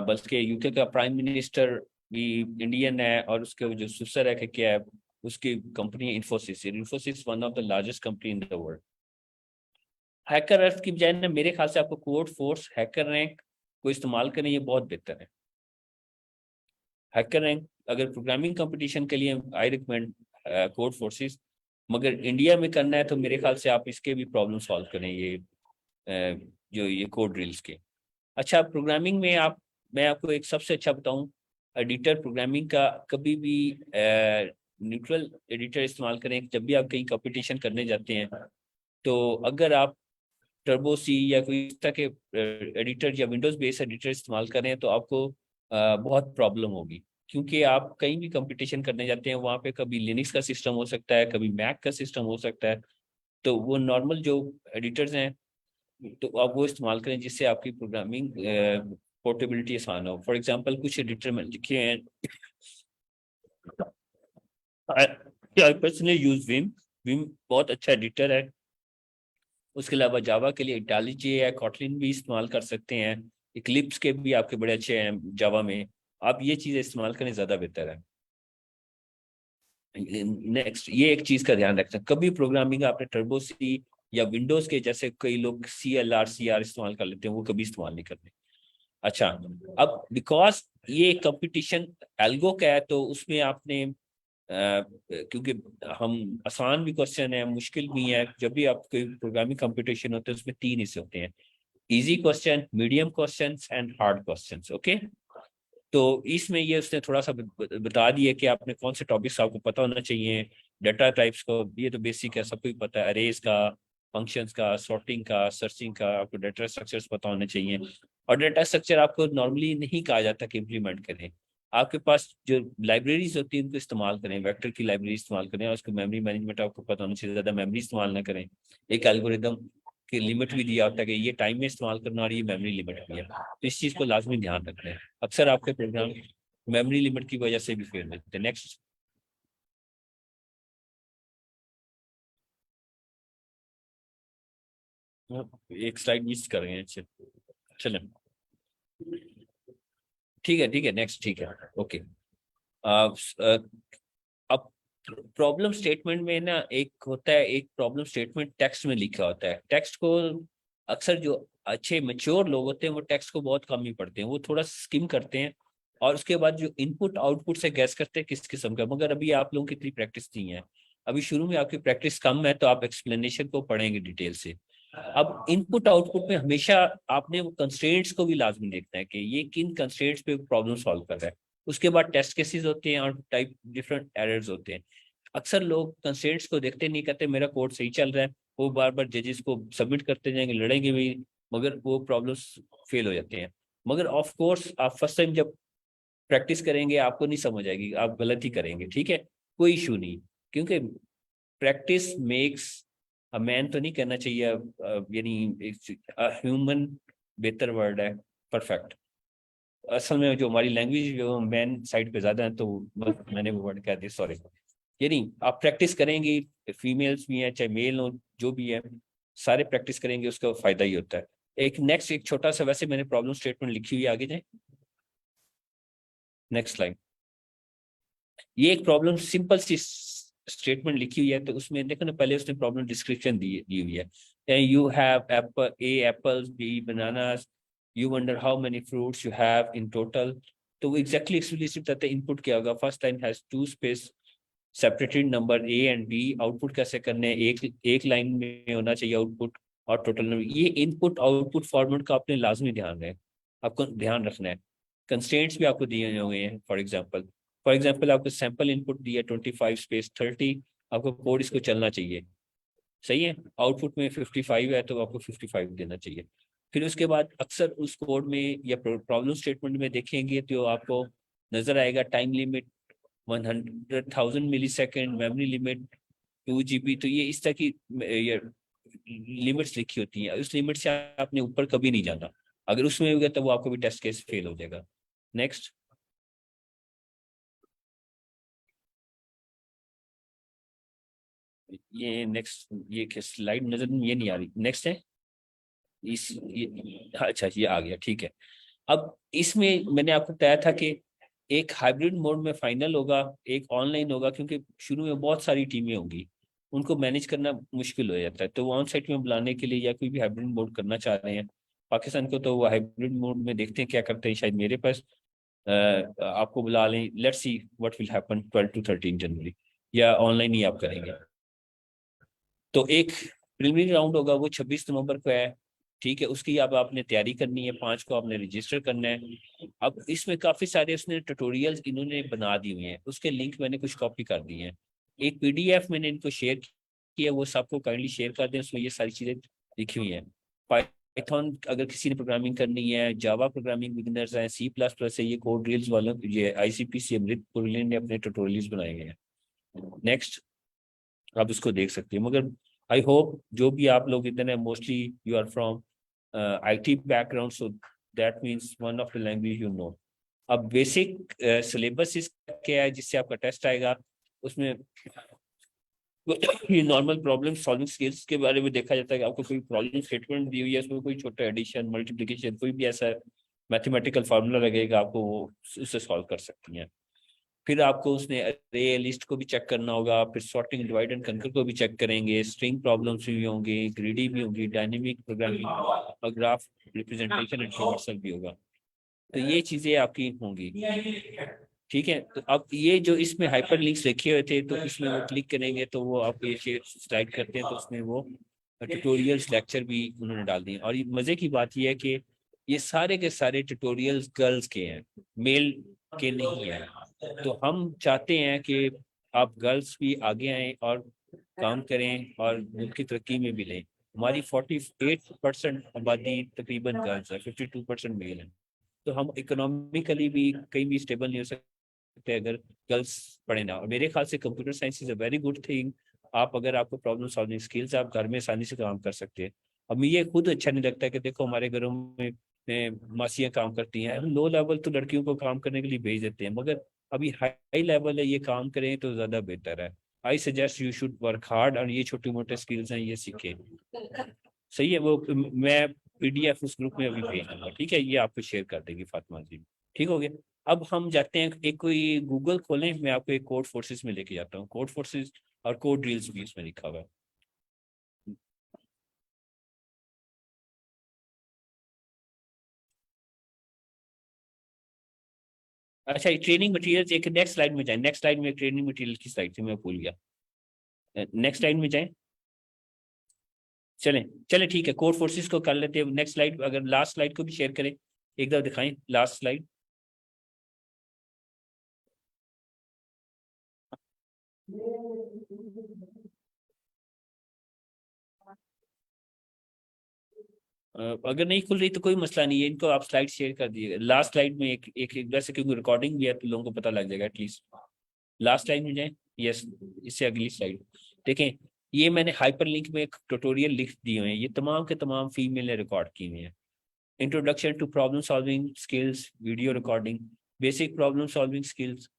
बल्कि यूके का प्राइम मिनिस्टर भी इंडियन है, और उसके जो सुसर है कि क्या है, उसकी company Infosys, Infosys one of the largest company in the world. HackerEarth की बजाय ना मेरे ख्याल से आपको कोड फोर्स हैकर रैंक को इस्तेमाल करें, ये बहुत बेहतर है। हैकर रैंक अगर प्रोग्रामिंग कंपटीशन के लिए आई रिकमेंड कोड फोर्सेस, मगर इंडिया में करना है तो मेरे ख्याल से आप इसके भी प्रॉब्लम सॉल्व करें, ये जो ये कोड ड्रिल्स के। अच्छा प्रोग्रामिंग में आप, मैं आपको एक सबसे अच्छा बताऊं, एडिटर प्रोग्रामिंग का कभी भी न्यूट्रल एडिटर इस्तेमाल करें जब भी आप कहीं कंपटीशन करने जाते हैं। तो अगर आप टर्बो सी या कोई इस तरह के एडिटर या विंडोज बेस्ड एडिटर इस्तेमाल करें तो आपको बहुत प्रॉब्लम होगी, क्योंकि आप कहीं भी कंपटीशन करने जाते हैं वहाँ पे कभी लिनक्स का सिस्टम हो सकता है, कभी मैक का सिस्टम हो सकता है। तो वो नॉर्मल जो एडिटर्स हैं तो आप वो इस्तेमाल करें जिससे आपकी प्रोग्रामिंग पोर्टेबिलिटी आसान हो। फॉर एग्जांपल कुछ एडिटर में लिखे हैं, I personally use Vim, Vim बहुत अच्छा एडिटर है। उसके अलावा जावा के लिए इटालिजी है, कॉटलिन भी इस्तेमाल कर सकते हैं, इक्लिप्स के भी आपके बड़े अच्छे हैं जावा में। आप ये चीज़ें इस्तेमाल करें, ज़्यादा बेहतर है। नेक्स्ट, ये एक चीज़ का ध्यान रखना, कभी प्रोग्रामिंग आपने टर्बो सी या विंडोज के जैसे कई लोग CLR CR इस्तेमाल कर लेते हैं, वो कभी इस्तेमाल नहीं करते। अच्छा अब बिकॉज ये कंपटीशन एल्गो का है तो उसमें आपने क्योंकि हम आसान भी क्वेश्चन है, मुश्किल भी है, जब भी आप कोई प्रोग्रामिंग कंपटीशन होते हैं उसमें 3 हिस्से होते हैं, easy question, medium questions and hard questions, okay. तो इसमें ये उसने थोड़ा सा बता दिया कि आपने कौन से टॉपिक्स आपको पता होना चाहिए। डाटा टाइप्स को, ये तो बेसिक है, सबको पता है, अरेज का, फंक्शंस का, सॉर्टिंग का, सर्चिंग का, आपको डाटा स्ट्रक्चर्स पता होने चाहिए। और डाटा स्ट्रक्चर आपको नॉर्मली नहीं कहा जाता कि इम्प्लीमेंट करें, आपके पास जो लाइब्रेरीज होती है उनको इस्तेमाल करें, वेक्टर की लाइब्रेरी इस्तेमाल करें, और उसको मेमोरी मैनेजमेंट आपको पता होना चाहिए, ज़्यादा मेमोरी इस्तेमाल ना करें। एक एल्गोरिदम की लिमिट भी दिया होता है कि ये टाइम में इस्तेमाल करना और ये मेमोरी लिमिट भी है, तो इस चीज़ को लाजमी ध्यान रखना है। अक्सर आपके प्रोग्राम मेमोरी लिमिट की वजह से भी फेल होते हैं। नेक्स्ट, एक स्लाइड मिस कर रहे हैं, चलें ठीक है नेक्स्ट, ठीक है ओके। अब प्रॉब्लम स्टेटमेंट में ना एक होता है, एक प्रॉब्लम स्टेटमेंट टेक्स्ट में लिखा होता है। टेक्स्ट को अक्सर जो अच्छे मैच्योर लोग होते हैं वो टेक्स्ट को बहुत कम ही पढ़ते हैं, वो थोड़ा स्किम करते हैं, और उसके बाद जो इनपुट आउटपुट से गैस करते हैं किस किस्म का, मगर अभी आप लोगों की इतनी प्रैक्टिस नहीं है, अभी शुरू में आपकी प्रैक्टिस कम है, तो आप एक्सप्लेनेशन को पढ़ेंगे डिटेल से। अब इनपुट आउटपुट में हमेशा आपने वो कंस्ट्रेंट्स को भी लाजमी देखना है कि ये किन कंस्ट्रेंट्स पे प्रॉब्लम सॉल्व कर रहा है। उसके बाद टेस्ट केसेस होते हैं और टाइप डिफरेंट एरर्स होते हैं। अक्सर लोग कंस्ट्रेंट्स को देखते नहीं, कहते मेरा कोड सही चल रहा है, वो बार बार जजेस को सबमिट करते जाएंगे, लड़ेंगे भी, मगर वो प्रॉब्लम्स फेल हो जाते हैं। मगर ऑफ कोर्स आप फर्स्ट टाइम जब प्रैक्टिस करेंगे आपको नहीं समझ आएगी, आप गलत ही करेंगे, ठीक है, कोई इशू नहीं, क्योंकि प्रैक्टिस मेक्स अ मैन तो नहीं कहना चाहिए, यानी ह्यूमन बेहतर वर्ड है परफेक्ट। असल में जो हमारी लैंग्वेज जो मैन साइड पे ज्यादा है, तो बस मैंने वो वर्ड कह दिया, सॉरी। यानी आप प्रैक्टिस करेंगे, फीमेल्स भी हैं चाहे मेल हो, जो भी है सारे प्रैक्टिस करेंगे, उसका फायदा ही होता है। एक नेक्स्ट एक छोटा सा, वैसे मैंने प्रॉब्लम स्टेटमेंट लिखी हुई है, आगे जाए, नेक्स्ट स्लाइड। ये एक प्रॉब्लम सिंपल सी स्टेटमेंट लिखी हुई है, तो उसमें देखो ना, पहले उसने प्रॉब्लम डिस्क्रिप्शन दी हुई है, you have apple, A apples, B bananas, you wonder how many fruits you have in total. तो वो एग्जैक्टली एक्सप्लिसिट करते हैं इनपुट क्या होगा, first line has two space separated number A and B, output कैसे करने हैं, एक लाइन में होना चाहिए आउटपुट और टोटल नंबर। ये इनपुट आउटपुट फॉर्मेट का आपने लाजमी ध्यान है, आपको ध्यान रखना है। कंस्ट्रेंट्स भी आपको दिए हुए हैं, फॉर एग्जाम्पल आपको सैंपल इनपुट दिया 25 स्पेस 30, आपको कोड इसको चलना चाहिए, सही है, आउटपुट में 55 है तो आपको 55 देना चाहिए। फिर उसके बाद अक्सर उस कोड में या प्रॉब्लम स्टेटमेंट में देखेंगे तो आपको नजर आएगा टाइम लिमिट 100,000 मिली सेकेंड, मेमोरी लिमिट 2 GB, तो ये इस तरह की लिमिट्स लिखी होती हैं, उस लिमिट से आपने ऊपर कभी नहीं जाना, अगर उसमें हो गया तो वो आपको भी टेस्ट केस फेल हो जाएगा। नेक्स्ट, ये नेक्स्ट, ये स्लाइड नजर ये नहीं आ रही, नेक्स्ट है अच्छा ये आ गया, ठीक है। अब इसमें मैंने आपको बताया था कि एक हाइब्रिड मोड में फाइनल होगा, एक ऑनलाइन होगा, क्योंकि शुरू में बहुत सारी टीमें होंगी, उनको मैनेज करना मुश्किल हो जाता है, तो वो ऑन साइट में बुलाने के लिए या कोई भी हाइब्रिड मोड करना चाह रहे हैं पाकिस्तान को, तो वो हाइब्रिड मोड में देखते हैं क्या करते हैं, शायद मेरे पास आपको बुला लें, let's see what will happen 12 to 13 जनवरी, या ऑनलाइन ही आप करेंगे। तो एक प्रीलिमिनरी राउंड होगा, वो 26 नवंबर को है, ठीक है, उसकी अब आपने तैयारी करनी है, 5 को आपने रजिस्टर करना है। अब इसमें काफी सारे उसने ट्यूटोरियल्स इन्होंने बना दिए हुए हैं, उसके लिंक मैंने कुछ कॉपी कर दिए हैं, एक PDF मैंने इनको शेयर किया, वो सबको काइंडली शेयर कर दें, उसमें ये सारी चीजें लिखी हुई हैं। पाइथन अगर किसी ने प्रोग्रामिंग करनी है, जावा प्रोग्रामिंग बिगिनर्स हैं, C++ है, ये कोड ड्रिल्स वालों, ये ICPC अमृत पुरलिन ने अपने ट्यूटोरियल्स बनाए हुए हैं। नेक्स्ट, आप इसको देख सकते हैं, मगर आई होप जो भी आप लोग इधर है, mostly you are from IT background, so that means one of the language you know. अब बेसिक सिलेबस क्या है जिससे आपका टेस्ट आएगा, उसमें ये नॉर्मल प्रॉब्लम सॉल्विंग स्किल्स के बारे में देखा जाता है कि आपको कोई प्रॉब्लम स्टेटमेंट दी हुई है, उसमें कोई छोटा एडिशन मल्टीप्लिकेशन कोई भी ऐसा मैथमेटिकल फार्मूला लगेगा, आपको वो उससे सॉल्व कर सकती हैं। फिर आपको उसने अरे लिस्ट को भी चेक करना होगा, फिर सॉर्टिंग डिवाइड एंड कंकर को भी चेक करेंगे, स्ट्रिंग प्रॉब्लम्स भी होंगे, ग्रीडी भी होगी, डायनेमिक प्रोग्रामिंग और ग्राफ रिप्रेजेंटेशन एंड ट्रांसफर भी होगा, तो ये चीजें आपकी होंगी, ठीक है। तो अब ये जो इसमें हाइपर लिंक्स लिखे हुए थे, तो इसमें वो क्लिक करेंगे तो वो आपको ये स्लाइड करते हैं, तो उसमें वो ट्यूटोरियल्स लेक्चर भी उन्होंने डाल दिए। और ये मजे की बात ये है कि ये सारे के सारे ट्यूटोरियल्स गर्ल्स के हैं, मेल के नहीं है, तो हम चाहते हैं कि आप गर्ल्स भी आगे आएं और काम करें और मुल्क की तरक्की में भी लें। हमारी 48% आबादी तकरीबन गर्ल्स है, 52% मेल है, तो हम इकोनॉमिकली भी कहीं भी स्टेबल नहीं हो सकते अगर गर्ल्स पढ़े ना। और मेरे ख्याल से computer science is a very good thing, आप अगर आपको प्रॉब्लम सॉल्विंग स्किल्स, आप घर में आसानी से काम कर सकते हैं। अब मुझे ये खुद अच्छा नहीं लगता कि देखो हमारे घरों में मासियाँ काम करती हैं, हम लो लेवल तो लड़कियों को काम करने के लिए भेज देते हैं, मगर अभी हाई लेवल है, ये काम करें तो ज्यादा बेहतर है। I suggest you should work hard, और ये छोटे मोटे स्किल्स हैं ये सीखे, सही है। वो मैं PDF उस ग्रुप में अभी भेज दूंगा, ठीक है, ये आपको शेयर कर देगी फातिमा जी, ठीक हो गया। अब हम जाते हैं, एक कोई गूगल खोलें, मैं आपको एक कोड फोर्सेस में लेके जाता हूँ, कोड फोर्सेस और कोड ड्रिल्स भी इसमें लिखा हुआ है। अच्छा, ट्रेनिंग मटेरियल एक नेक्स्ट स्लाइड में जाए, नेक्स्ट स्लाइड में ट्रेनिंग मटेरियल की स्लाइड थी, मैं भूल गया, नेक्स्ट स्लाइड में जाए। चलें चलें ठीक है, कोर फोर्सेस को कर लेते हैं नेक्स्ट स्लाइड, अगर लास्ट स्लाइड को भी शेयर करें एक दफा दिखाएं लास्ट स्लाइड। अगर नहीं खुल रही तो कोई मसला नहीं है, इनको आप स्लाइड शेयर कर दीजिएगा लास्ट स्लाइड में, एक वैसे क्योंकि रिकॉर्डिंग भी है तो लोगों को पता लग जाएगा एटलीस्ट। लास्ट स्लाइड में जाए, यस, इससे अगली स्लाइड देखें। ये मैंने हाइपर लिंक में एक ट्यूटोरियल लिख दिए हैं, ये तमाम के तमाम फीमेल ने रिकॉर्ड किए हुए हैं। Introduction to problem solving skills, video recording, basic problem solving skills,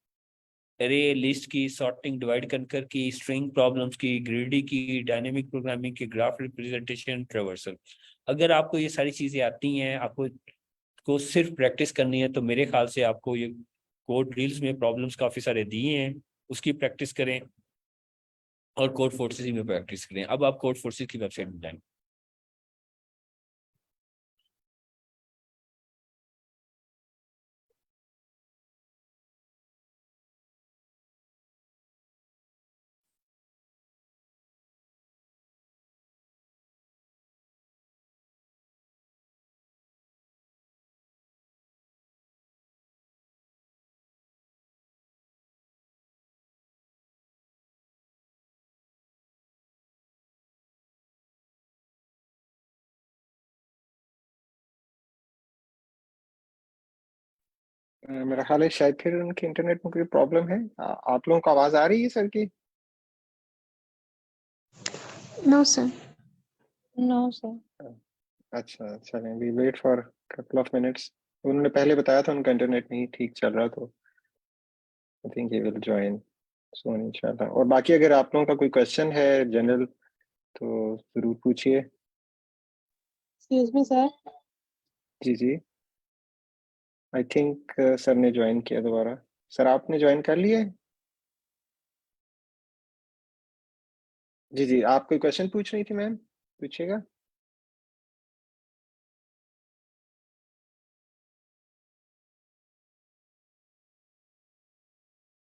array list की, सॉर्टिंग डिवाइड कर की, स्ट्रिंग प्रॉब्लम्स की, ग्रिडी की, डायनेमिक प्रोग्रामिंग की, ग्राफ रिप्रेजेंटेशन, ट्रेवर्सल। अगर आपको ये सारी चीजें आती हैं, आपको को सिर्फ प्रैक्टिस करनी है, तो मेरे ख्याल से आपको ये कोड ड्रिल्स में प्रॉब्लम्स काफी सारे दिए हैं, उसकी प्रैक्टिस करें और कोड फोर्सेस में प्रैक्टिस करें। अब आप कोड फोर्सेस की वेबसाइट में जाएं। मेरा ख्याल है शायद फिर उनके इंटरनेट में कोई प्रॉब्लम है। आप लोगों को आवाज आ रही है सर की? No sir. No sir. अच्छा, चलें, we wait for couple of minutes. उन्होंने पहले बताया था उनका इंटरनेट नहीं ठीक चल रहा, तो I think he will join soon इंशाल्लाह। और बाकी अगर आप लोगों का कोई क्वेश्चन है जनरल तो जरूर पूछिए। Excuse me sir. जी जी, आई थिंक सर ने ज्वाइन किया दोबारा। सर आपने ज्वाइन कर लिया है? जी जी, आप कोई क्वेश्चन पूछ रही थी मैम, पूछिएगा।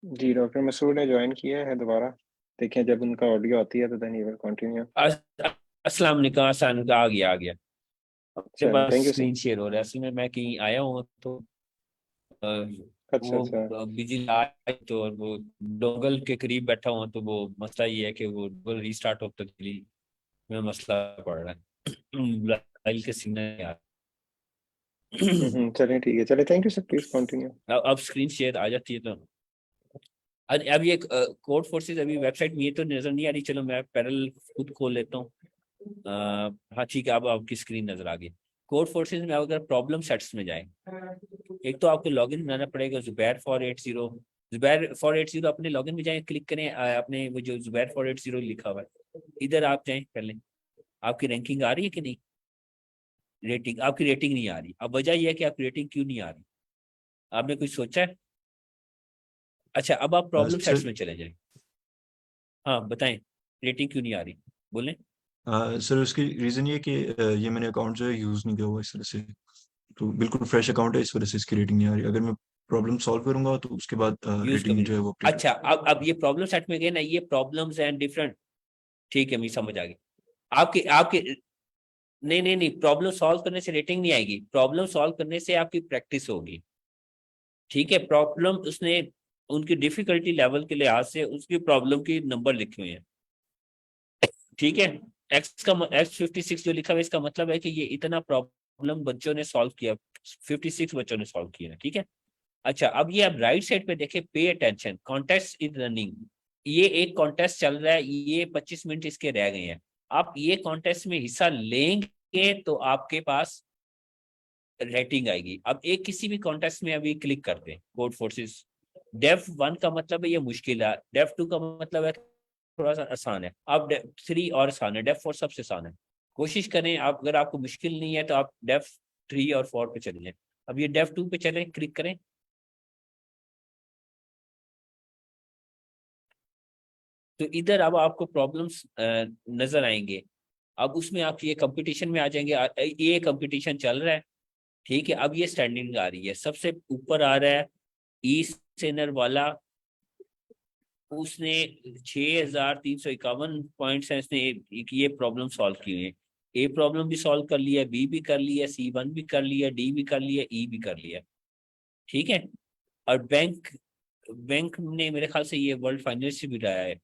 जी, डॉक्टर मसूद ने ज्वाइन किया है दोबारा। देखें जब उनका ऑडियो आती है तो देन ही विल कंटिन्यू। अस्सलाम वालेकुम, आ गया अपने चलें, पास thank you sir. Screen share हो रहा है। असल में मैं कहीं आया हूँ तो अच्छा अच्छा। वो बिजी आए तो, और वो डोंगल के करीब बैठा हुआ, तो वो मसला ये है कि वो डोंगल रीस्टार्ट होने तक के लिए में मसला पड़ रहा है। मोबाइल के सिग्नल यार। चलें ठीक है, चलें, thank you sir, please continue. अब स्क्रीन शेयर आ जाती है तो अब ये कोड फोर्सेस अभी वेबसाइट में ये तो नजर नहीं आ रही, चलो मैं पैरेलल खुद खोल लेता हूँ। हाँ ठीक है, अब आपकी स्क्रीन नजर आ गई। कोड फोर्सेस में अगर प्रॉब्लम सेट्स में जाए, एक तो आपको लॉगिन बनाना पड़ेगा जुबैर 480। जुबैर 480 अपने लॉगिन में जाए, क्लिक करें अपने वो जो जुबैर 480 लिखा हुआ है, इधर आप जाएं पहले। आपकी रैंकिंग आ रही है कि नहीं? रेटिंग, आपकी रेटिंग नहीं आ रही। अब वजह यह है कि आपकी रेटिंग क्यों नहीं आ रही, आपने कुछ सोचा है? अच्छा, अब आप प्रॉब्लम सेट्स सर में चले जाएं। हाँ बताएं, रेटिंग क्यों नहीं आ रही, बोलें। सर उसकी रीजन ये कि ये मैंने अकाउंट जो है यूज नहीं किया हुआ इस वजह से, तो बिल्कुल फ्रेश अकाउंट है, इस वजह से इसकी रेटिंग नहीं आ रही। अगर मैं प्रॉब्लम सॉल्व करूंगा तो उसके बाद यूज रेटिंग कभी। जो है वो अपडेट। अच्छा, अब ये प्रॉब्लम सेट में गए ना, ये प्रॉब्लम्स एंड डिफरेंट, ठीक है, मुझे समझ आ गई। आपके आपके नहीं नहीं नहीं, प्रॉब्लम सॉल्व करने से रेटिंग नहीं आएगी, प्रॉब्लम सॉल्व करने से आपकी प्रैक्टिस होगी। ठीक है, प्रॉब्लम उसने उनकी डिफिकल्टी लेवल के लिहाज से उसकी प्रॉब्लम की नंबर लिखे हुए हैं। ठीक है, X56 जो लिखा हुआ है, इसका मतलब है कि ये इतना प्रॉब्लम बच्चों ने सॉल्व किया, 56 बच्चों ने सॉल्व किया है। ठीक है, अच्छा अब ये आप राइट साइड पे देखें, pay attention, contest is running. ये एक कॉन्टेस्ट चल रहा है, ये 25 मिनट इसके रह गए हैं। आप ये कॉन्टेस्ट में हिस्सा लेंगे तो आपके पास रेटिंग आएगी। अब एक किसी भी कॉन्टेस्ट में अभी क्लिक करते हैं, कोड फोर्सेस डेफ 1 का मतलब है ये मुश्किल है, डेफ 2 का मतलब है थोड़ा सा आसान है, अब डेफ 3 और आसान है, डेफ 4 सबसे आसान है। कोशिश करें आप, अगर आपको मुश्किल नहीं है तो आप डेफ 3 और 4 पे चले जाएं। अब ये डेफ 2 पे चले, क्लिक करें। तो इधर अब आपको प्रॉब्लम्स नजर आएंगे। अब उसमें आप ये कंपटीशन में आ जाएंगे, ये कंपटीशन चल रहा है। ठीक है, अब ये स्टैंडिंग आ रही है, सबसे ऊपर आ रहा है ई सेनर वाला, उसने 6,351 पॉइंट्स हैं, इसने ये प्रॉब्लम सॉल्व की हुई है। ए प्रॉब्लम भी सॉल्व कर लिया, बी भी कर लिया, C1 भी कर लिया, डी भी कर लिया, ई भी कर लिया। ठीक है। और बैंक बैंक ने मेरे ख्याल से ये वर्ल्ड फाइनलिस्ट भी रहा है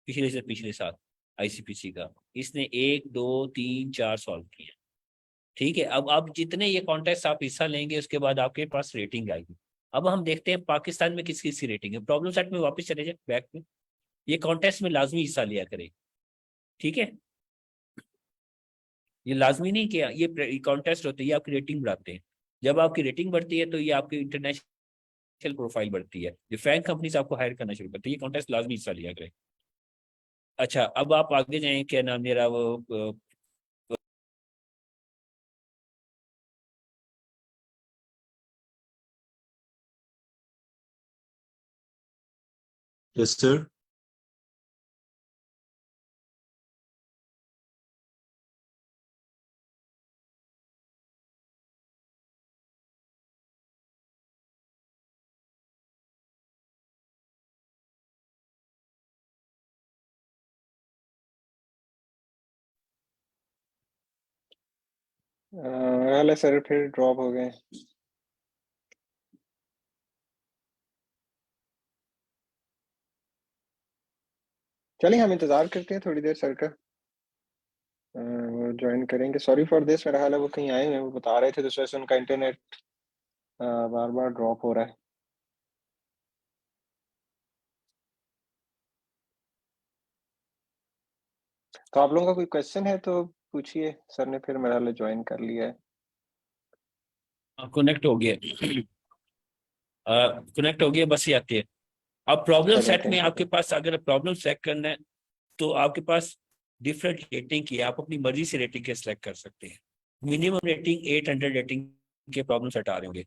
पिछले साल ICPC का। इसने 1 2 3 4 सॉल्व किया। ठीक है। अब जितने ये कॉन्टेस्ट आप हिस्सा लेंगे उसके बाद आपके पास रेटिंग आएगी। अब हम देखते हैं पाकिस्तान में किस किस की रेटिंग है। प्रॉब्लम सेट में वापस चले जाए बैक में, ये कॉन्टेस्ट में लाजमी हिस्सा लिया करें। ठीक है। ये लाजमी नहीं किया, ये कॉन्टेस्ट होते हैं, ये आपकी रेटिंग बढ़ाते हैं। जब आपकी रेटिंग बढ़ती है तो ये आपकी इंटरनेशनल प्रोफाइल बढ़ती है, जो फैंक कंपनी से आपको हायर करना शुरू करती है। ये कॉन्टेस्ट लाजमी हिस्सा लिया करें। अच्छा, अब आप आगे जाएं, क्या नाम मेरा वो यस सर। हेलो सर, फिर ड्रॉप हो गए। चलिए हम इंतजार करते हैं थोड़ी देर सर का। वो ज्वाइन करेंगे। सॉरी फॉर दिस, मेरा हाल है वो कहीं आए हुए हैं, वो बता रहे थे, तो वजह से उनका इंटरनेट बार बार ड्रॉप हो रहा है। तो आप लोगों का कोई क्वेश्चन है तो पूछिए। सर ने फिर मेरा हाल ज्वाइन कर लिया है। कनेक्ट हो गया। कनेक्ट हो गया, बस ये आती है। अब प्रॉब्लम चलिए, सेट में थैंक यू आपके सर। पास अगर प्रॉब्लम सेट करना है तो आपके पास डिफरेंट रेटिंग की, आप अपनी मर्जी से रेटिंग के सिलेक्ट कर सकते हैं। मिनिमम रेटिंग 800 रेटिंग के प्रॉब्लम सेट आ रहे होंगे।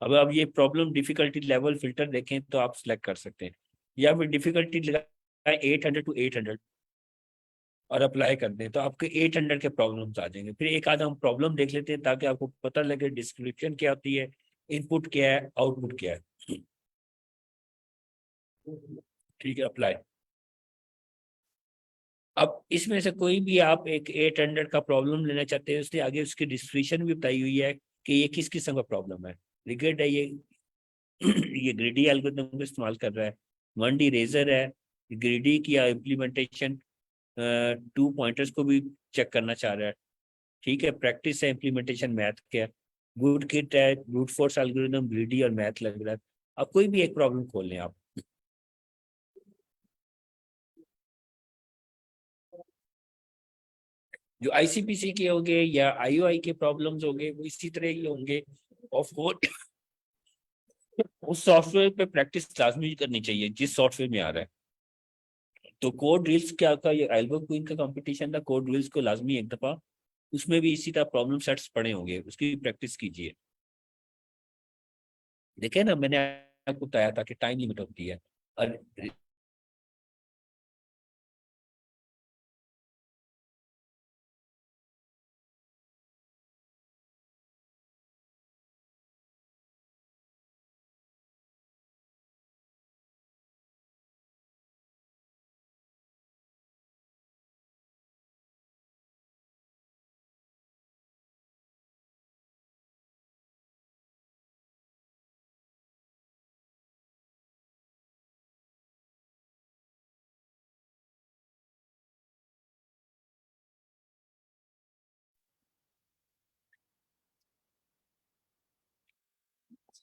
अब ये प्रॉब्लम डिफिकल्टी लेवल फिल्टर देखें तो आप सिलेक्ट कर सकते हैं, या फिर डिफिकल्टी लगाए 800 to 800 और अप्लाई कर दें तो आपके 800 के प्रॉब्लम्स आ जाएंगे। फिर एक आधा हम प्रॉब्लम देख लेते हैं ताकि आपको पता लगे डिस्क्रिप्शन क्या होती है, इनपुट क्या है, आउटपुट क्या है। ठीक है, अप्लाई। अब इसमें से कोई भी आप एक 800 का प्रॉब्लम लेना चाहते हैं, उसने आगे उसकी डिस्क्रिप्शन भी बताई हुई है कि ये किस किस्म का प्रॉब्लम है। रिगेड है ये ये ग्रिडी एल्गोरिथम को इस्तेमाल कर रहा है। 1D रेजर है, ग्रिडी की इम्प्लीमेंटेशन 2 पॉइंटर्स को भी चेक करना चाह रहा है। ठीक है। प्रैक्टिस है, इम्प्लीमेंटेशन मैथ के है। गुड किट है, ब्रूट फोर्स एल्गोरिथम, ग्रिडी और मैथ लग रहा है। अब कोई भी एक प्रॉब्लम खोल लें आप। जो ICPC के होंगे या IOI के प्रॉब्लम्स होंगे वो इसी तरह ही होंगे। और उस सॉफ्टवेयर पे प्रैक्टिस लाजमी करनी चाहिए जिस सॉफ्टवेयर में आ रहा है। तो कोड ड्रिल्स क्या का, ये एल्बम क्वीन का कंपटीशन था, कोड ड्रिल्स को लाजमी एक दफा उसमें भी इसी तरह प्रॉब्लम सेट्स पड़े होंगे, उसकी प्रैक्टिस कीजिए। देखे ना, मैंने आपको बताया था कि टाइम लिमिट होती है। और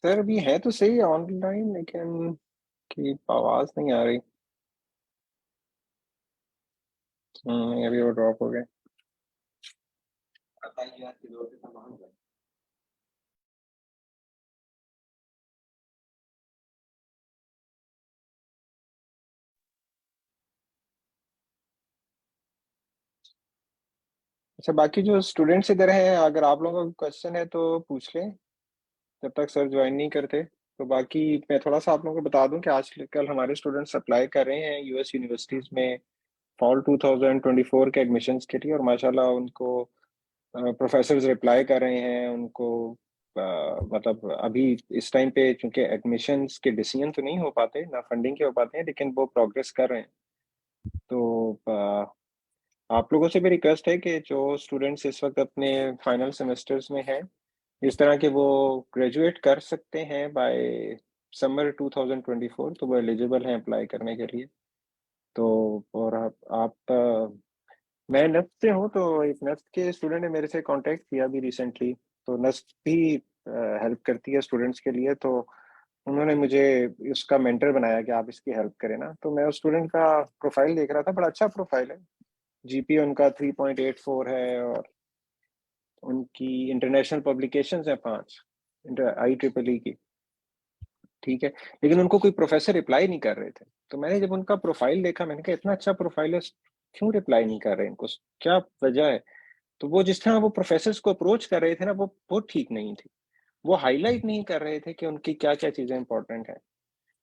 सर अभी है तो सही ऑनलाइन, लेकिन की आवाज नहीं आ रही। अभी वो ड्रॉप हो गए। अच्छा, बाकी जो स्टूडेंट्स इधर हैं, अगर आप लोगों का क्वेश्चन है तो पूछ लें जब तक सर ज्वाइन नहीं करते। तो बाकी मैं थोड़ा सा आप लोगों को बता दूं कि आजकल हमारे स्टूडेंट्स अप्लाई कर रहे हैं US यूनिवर्सिटीज़ में फॉल 2024 के एडमिशन्स के लिए, और माशाल्लाह उनको प्रोफेसर्स रिप्लाई कर रहे हैं, उनको मतलब अभी इस टाइम पे चूंकि एडमिशन्स के डिसीजन तो नहीं हो पाते, ना फंडिंग के हो पाते हैं, लेकिन वो प्रोग्रेस कर रहे हैं। तो आप लोगों से भी रिक्वेस्ट है कि जो स्टूडेंट्स इस वक्त अपने फाइनल सेमेस्टर्स में हैं, इस तरह के वो ग्रेजुएट कर सकते हैं बाय समर 2024, तो वो एलिजिबल हैं अप्लाई करने के लिए। तो और मैं नस्ट से हूँ, तो एक नस्ट के स्टूडेंट ने मेरे से कांटेक्ट किया अभी रिसेंटली। तो नस्ट भी हेल्प करती है स्टूडेंट्स के लिए, तो उन्होंने मुझे इसका मेंटर बनाया कि आप इसकी हेल्प करें ना। तो मैं उस स्टूडेंट का प्रोफाइल देख रहा था, बड़ा अच्छा प्रोफाइल है। जीपीए उनका 3.84 है, और उनकी इंटरनेशनल पब्लिकेशंस हैं 5 IEEE की, ठीक है। लेकिन उनको कोई प्रोफेसर रिप्लाई नहीं कर रहे थे। तो मैंने जब उनका प्रोफाइल देखा, मैंने कहा इतना अच्छा प्रोफाइल है, क्यों रिप्लाई नहीं कर रहे इनको, क्या वजह है? तो वो जिस तरह वो प्रोफेसर्स को अप्रोच कर रहे थे ना, वो ठीक नहीं थी। वो हाईलाइट नहीं कर रहे थे कि उनकी क्या क्या चीजें इंपॉर्टेंट हैं।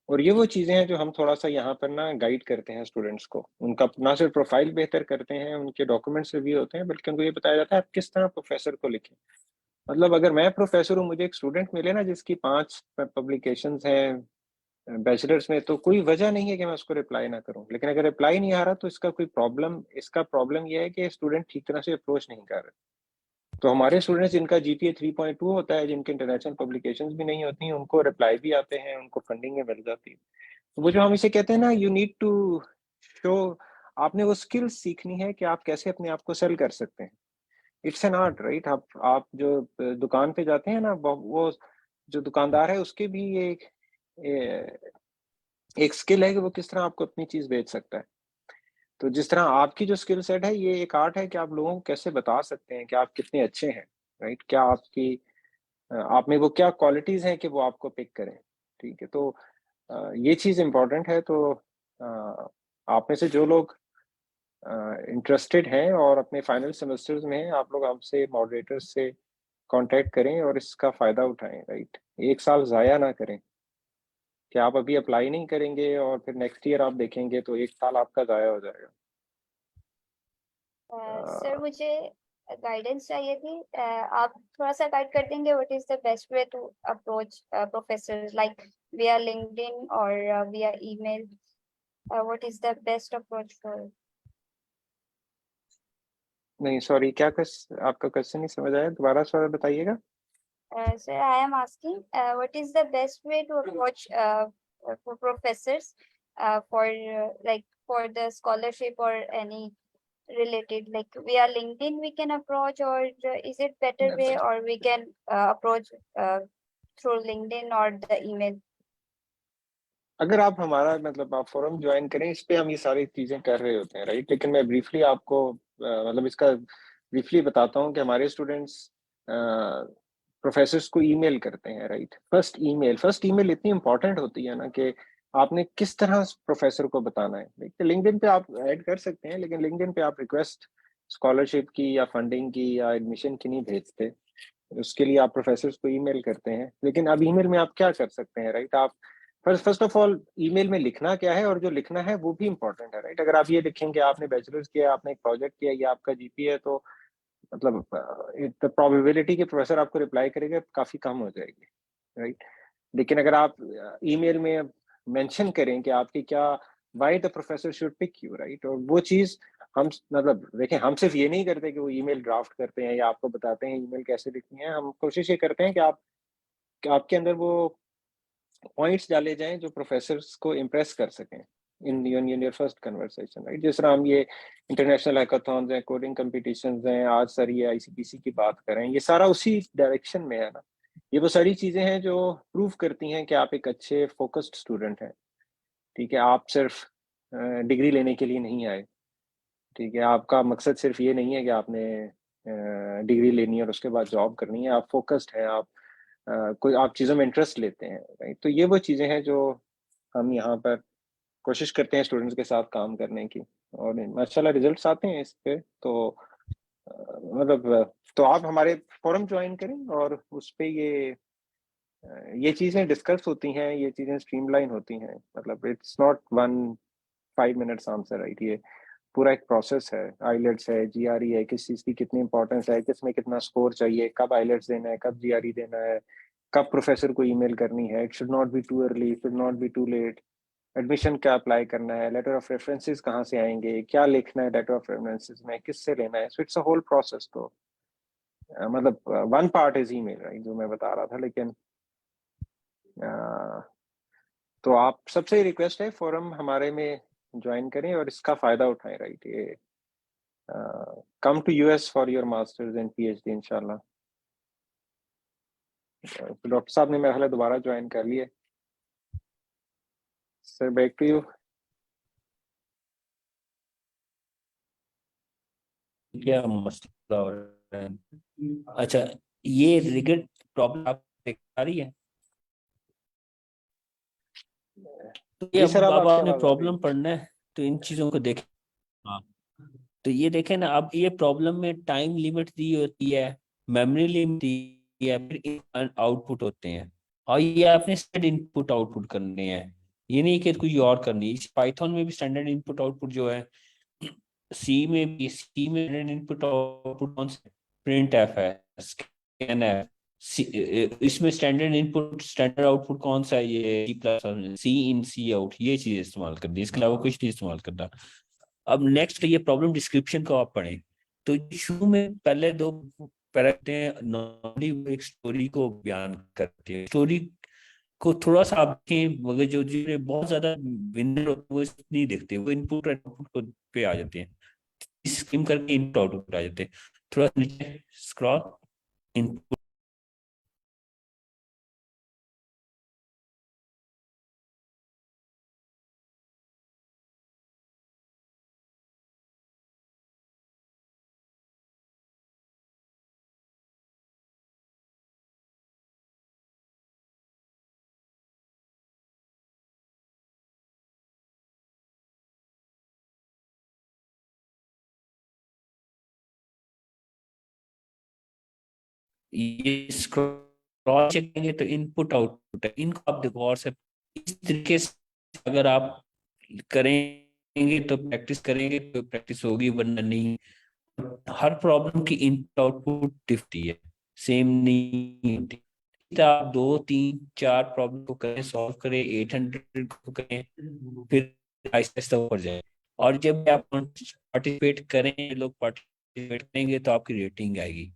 और ये वो चीजें हैं जो हम थोड़ा सा यहाँ पर ना गाइड करते हैं स्टूडेंट्स को। उनका ना सिर्फ प्रोफाइल बेहतर करते हैं, उनके डॉक्यूमेंट्स रिव्यू होते हैं, बल्कि उनको ये बताया जाता है आप किस तरह प्रोफेसर को लिखें। मतलब अगर मैं प्रोफेसर हूँ, मुझे एक स्टूडेंट मिले ना जिसकी 5 पब्लिकेशंस हैं बैचलर्स में, तो कोई वजह नहीं है कि मैं उसको रिप्लाई ना करूं। लेकिन अगर रिप्लाई नहीं आ रहा, तो इसका कोई प्रॉब्लम, इसका प्रॉब्लम ये है कि स्टूडेंट ठीक तरह से अप्रोच नहीं कर रहे। तो हमारे स्टूडेंट्स जिनका जीपीए 3.2 होता है, जिनके इंटरनेशनल पब्लिकेशंस भी नहीं होती हैं, उनको रिप्लाई भी आते हैं, उनको फंडिंग में मिल जाती है। तो वो जो हम इसे कहते हैं ना, यू नीड टू शो, आपने वो स्किल्स सीखनी है कि आप कैसे अपने आप को सेल कर सकते हैं। It's an art, right. आप जो दुकान पे जाते हैं ना, वो जो दुकानदार है उसके भी एक स्किल है कि वो किस तरह आपको अपनी चीज बेच सकता है। तो जिस तरह आपकी जो स्किल सेट है, ये एक आर्ट है कि आप लोगों को कैसे बता सकते हैं कि आप कितने अच्छे हैं, राइट। क्या आपकी आप में वो क्या क्वालिटीज हैं कि वो आपको पिक करें, ठीक है। तो ये चीज इम्पोर्टेंट है। तो आप में से जो लोग इंटरेस्टेड हैं और अपने फाइनल सेमेस्टर्स में हैं, आप लोग हमसे मॉडरेटर्स से कांटेक्ट करें और इसका फायदा उठाएं, राइट। एक साल जाया ना करें कि आप अभी अप्लाई नहीं करेंगे और फिर नेक्स्ट ईयर आप देखेंगे, तो एक साल आपका जाया हो जाएगा। सर मुझे गाइडेंस चाहिए थी। आप थोड़ा सा गाइड कर देंगे what is the best way to approach professor, like via LinkedIn or via email? What is the best approach for? नहीं सॉरी, क्या आपका क्वेश्चन नहीं समझ आया, दोबारा सवाल बताइएगा। Sir, I am asking what is the best way to approach for professors for like for the scholarship or any related, like via LinkedIn we can approach, or is it better way, or we can approach through LinkedIn or the email? अगर आप हमारा मतलब आप forum join करें, इस पे हम ये सारी चीजें कर रहे होते हैं, राइट। लेकिन मैं ब्रीफली आपको मतलब इसका ब्रीफली बताता हूँ कि हमारे स्टूडेंट्स प्रोफेसर्स को ईमेल करते हैं, राइट। फर्स्ट ईमेल इतनी इंपॉर्टेंट होती है ना कि आपने किस तरह प्रोफेसर को बताना है। लिंक्डइन पे आप ऐड कर सकते हैं, लेकिन लिंक्डइन पे आप रिक्वेस्ट स्कॉलरशिप की या फंडिंग की या एडमिशन की नहीं भेजते। उसके लिए आप प्रोफेसर्स को ईमेल करते हैं। लेकिन अब ईमेल में आप क्या कर सकते हैं, राइट। आप फर्स्ट ऑफ ऑल ईमेल में लिखना क्या है, और जो लिखना है वो भी इंपॉर्टेंट है, राइट। अगर आप ये लिखेंगे आपने बैचलर्स किया, आपने एक प्रोजेक्ट किया, ये आपका जीपीए है, तो मतलब प्रोबेबिलिटी के प्रोफेसर आपको रिप्लाई करेगा काफी कम हो जाएगी, राइट। लेकिन अगर आप ईमेल में मेंशन करें कि आपकी क्या, why the professor should pick you, right. और वो चीज हम मतलब देखें, हम सिर्फ ये नहीं करते कि वो ईमेल ड्राफ्ट करते हैं या आपको बताते हैं ईमेल कैसे लिखनी है। हम कोशिश ये करते हैं कि आपके अंदर वो पॉइंट्स डाले जाएं जो प्रोफेसर्स को इम्प्रेस कर सकें in your first conversation, right. जिस तरह हम ये इंटरनेशनल हैकाथॉन्स हैं, कोडिंग कॉम्पिटिशन्स हैं, आज सर ये आईसीपीसी की बात करें, ये सारा उसी डायरेक्शन में है ना। ये वो सारी चीजें हैं जो प्रूव करती हैं कि आप एक अच्छे फोकस्ड स्टूडेंट हैं, ठीक है। आप सिर्फ डिग्री लेने के लिए नहीं आए, ठीक है। आपका मकसद सिर्फ ये नहीं है कि आपने डिग्री लेनी है और उसके बाद जॉब करनी है। आप फोकस्ड हैं, आप कोई आप चीज़ों में इंटरेस्ट लेते हैं, राइट। तो ये वो चीज़ें हैं जो हम यहाँ पर कोशिश करते हैं स्टूडेंट्स के साथ काम करने की, और माशाल्लाह रिजल्ट्स आते हैं इस पे। तो मतलब तो आप हमारे फोरम ज्वाइन करें, और उस पे ये चीज़ें डिस्कस होती हैं, ये चीज़ें स्ट्रीमलाइन होती हैं। मतलब it's not 1 5 minutes answer, right. ये पूरा एक प्रोसेस है, आईलेट्स है, जीआरई है, किस चीज़ की कितनी इंपॉर्टेंस है, किस में कितना स्कोर चाहिए, कब आईलेट्स देना है, कब जीआरई देना है, कब प्रोफेसर को ईमेल करनी है, it should not be too early, should not be too late, admission क्या अप्लाई करना है, लेटर ऑफ रेफरेंसेस कहाँ से आएंगे, क्या लिखना है लेटर ऑफ रेफरेंसेस में, किससे लेना है, so it's a whole process. तो मतलब one part is email, right, जो मैं बता रहा था, लेकिन तो आप सबसे रिक्वेस्ट है फोरम हमारे में ज्वाइन करें और इसका फायदा उठाएं, राइट। ये come to US for your masters and PhD इंशाल्लाह। तो डॉक्टर साहब ने मेरा ख्याल है दोबारा ज्वाइन कर लिए। Sir back to you. क्या मसला हो रहा है? अच्छा, ये रिगेट प्रॉब्लम आप देख आ रही है? तो ये जी सर, अब अब आपकी आपने आवाज आ रही प्रॉब्लम पढ़ना है तो इन चीजों को देखें। हाँ, तो ये देखें ना, अब ये प्रॉब्लम में टाइम लिमिट दी होती है, मेमोरी लिमिट दी है, फिर आउटपुट होते हैं, और ये आपने स्टैंडर्ड इनपुट आउटपुट करने हैं, ये नहीं कि कोई और करनी है। इस पाइथन में भी स्टैंडर्ड इनपुट आउटपुट जो है, सी में इनपुट आउटपुट कौन सा? प्रिंट एफ है, स्कैन है। इसमें स्टैंडर्ड इनपुट स्टैंडर्ड आउटपुट कौन सा है? ये सी प्लस सी इन सी आउट, ये चीज इस्तेमाल करनी है, इसके अलावा कुछ नहीं इस्तेमाल करना। अब नेक्स्ट ये प्रॉब्लम डिस्क्रिप्शन को आप पढ़ें, तो शुरू में पहले दो पैराग्राफ हैं, नॉर्मली वो एक स्टोरी को बयान करते हैं, स्टोरी को थोड़ा सा आप देखें, मगर जो जिन्हें बहुत ज्यादा विनर होते हैं वो नहीं देखते, वो इनपुट और आउटपुट पे आ जाते हैं, स्किम करके इनपुट आउटपुट आ जाते हैं। थोड़ा नीचे स्क्रॉल, इनपुट। ये स्क्रॉल चेकेंगे तो इनपुट आउटपुट है, इनको आप देखो और से इस तरीके से अगर आप करेंगे तो प्रैक्टिस करेंगे तो प्रैक्टिस होगी, वरना नहीं। हर प्रॉब्लम की इनपुट आउटपुट दिखती है, सेम नहीं होती। तो आप 2 3 4 प्रॉब्लम को करें, सॉल्व करें, 800 को करें, फिर आहिस्ता आहिस्ता ऊपर जाए। और जब आप पार्टिसिपेट करें, लोग पार्टिसिपेट करेंगे तो आपकी रेटिंग आएगी।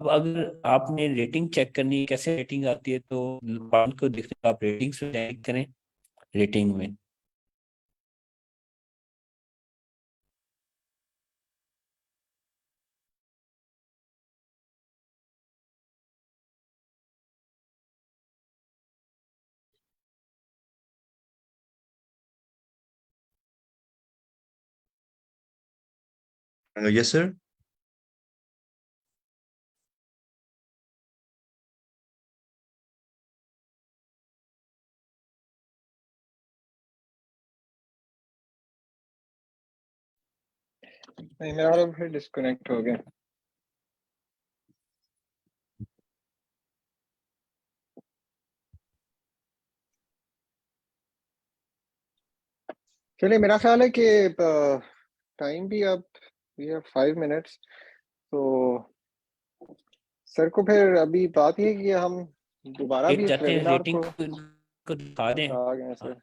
अब अगर आपने रेटिंग चेक करनी है, कैसे रेटिंग आती है, तो पॉइंट को देखने आप रेटिंग्स में चेक करें, रेटिंग में। Yes sir. नहीं, मेरा वाला फिर डिस्कनेक्ट हो गया। चलिए, मेरा ख्याल है कि टाइम भी अब वी हैव 5 मिनट्स, तो सर को फिर अभी बात ये है कि हम दोबारा भी एक इस जाते हैं वेबिनार रेटिंग को को दिखा दें। आ गए सर।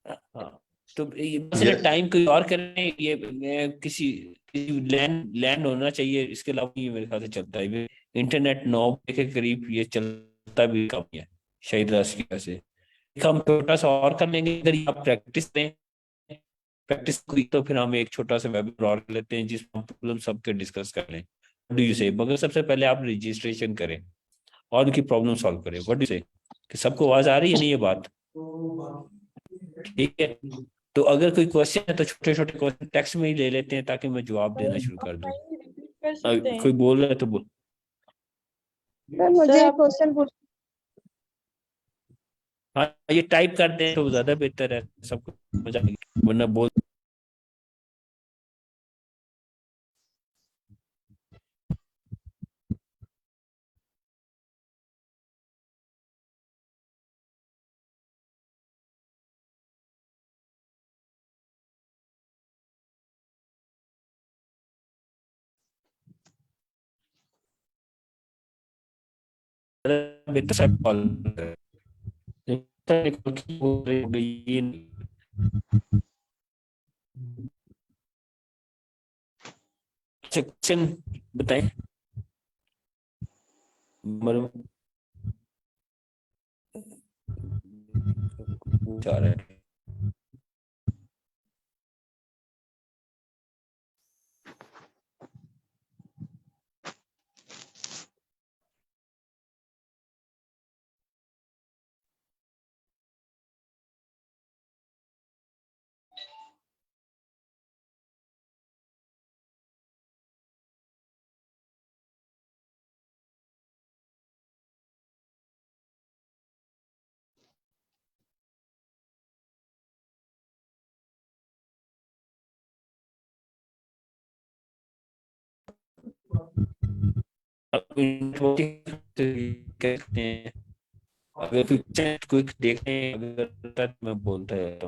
हाँ, तो ये मसले टाइम कोई और करें, ये किसी किसी लैंड लैंड होना चाहिए, इसके अलावा ये मेरे ख्याल से चलता है। ये इंटरनेट 9 बजे के करीब ये चलता भी कम है, शायद रस की वजह से। हम छोटा सा और कर लेंगे, अगर ये आप प्रैक्टिस करें, प्रैक्टिस हुई तो फिर हम एक छोटा सा वेबिनार और कर लेते हैं जिसमें हम प्रॉब्लम सबके डिस्कस कर लें। व्हाट डू यू से? मगर सबसे पहले आप रजिस्ट्रेशन करें और उनकी प्रॉब्लम सॉल्व करें। व्हाट डू से? कि सबको आवाज आ रही है नहीं ये बात? ठीक है, तो अगर कोई क्वेश्चन है तो छोटे छोटे क्वेश्चन टेक्स्ट में ही ले लेते हैं ताकि मैं जवाब देना शुरू कर दूं। कोई बोल रहा है तो बोल। सर मुझे एक क्वेश्चन पूछ हाँ, ये टाइप कर दें तो ज्यादा बेहतर है, सबको मजा आएगी, वरना बोल बेटा साहब कॉल सेक्शन बताएं जा रहा है। कहते हैं अगर क्विक देखें अगर मैं बोलता है तो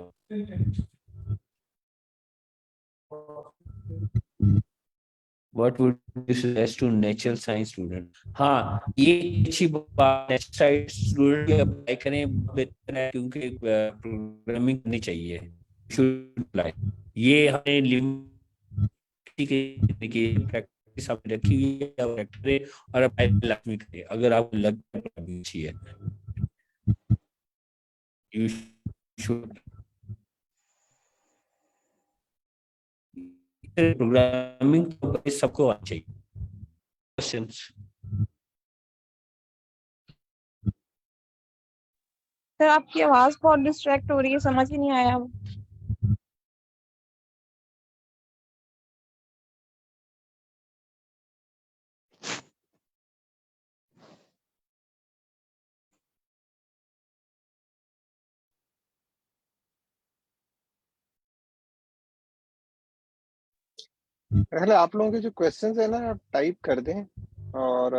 What would you suggest to natural science student? हाँ, ये अच्छी बात है, स्टूडेंट भी अप्लाई करें बेहतर है क्योंकि प्रोग्रामिंग करनी चाहिए। Should apply. ये हमें लिमिट की प्रैक्टिस आप रखी हुई है और अप्लाई लाइफ में करें अगर आपको लगता है प्रोग्रामिंग अच्छी है। You should प्रोग्रामिंग तो सबको आना चाहिए। क्वेश्चंस सर आपकी आवाज बहुत डिस्ट्रैक्ट हो रही है, समझ ही नहीं आया। पहले आप लोगों के जो क्वेश्चंस है ना आप टाइप कर दें और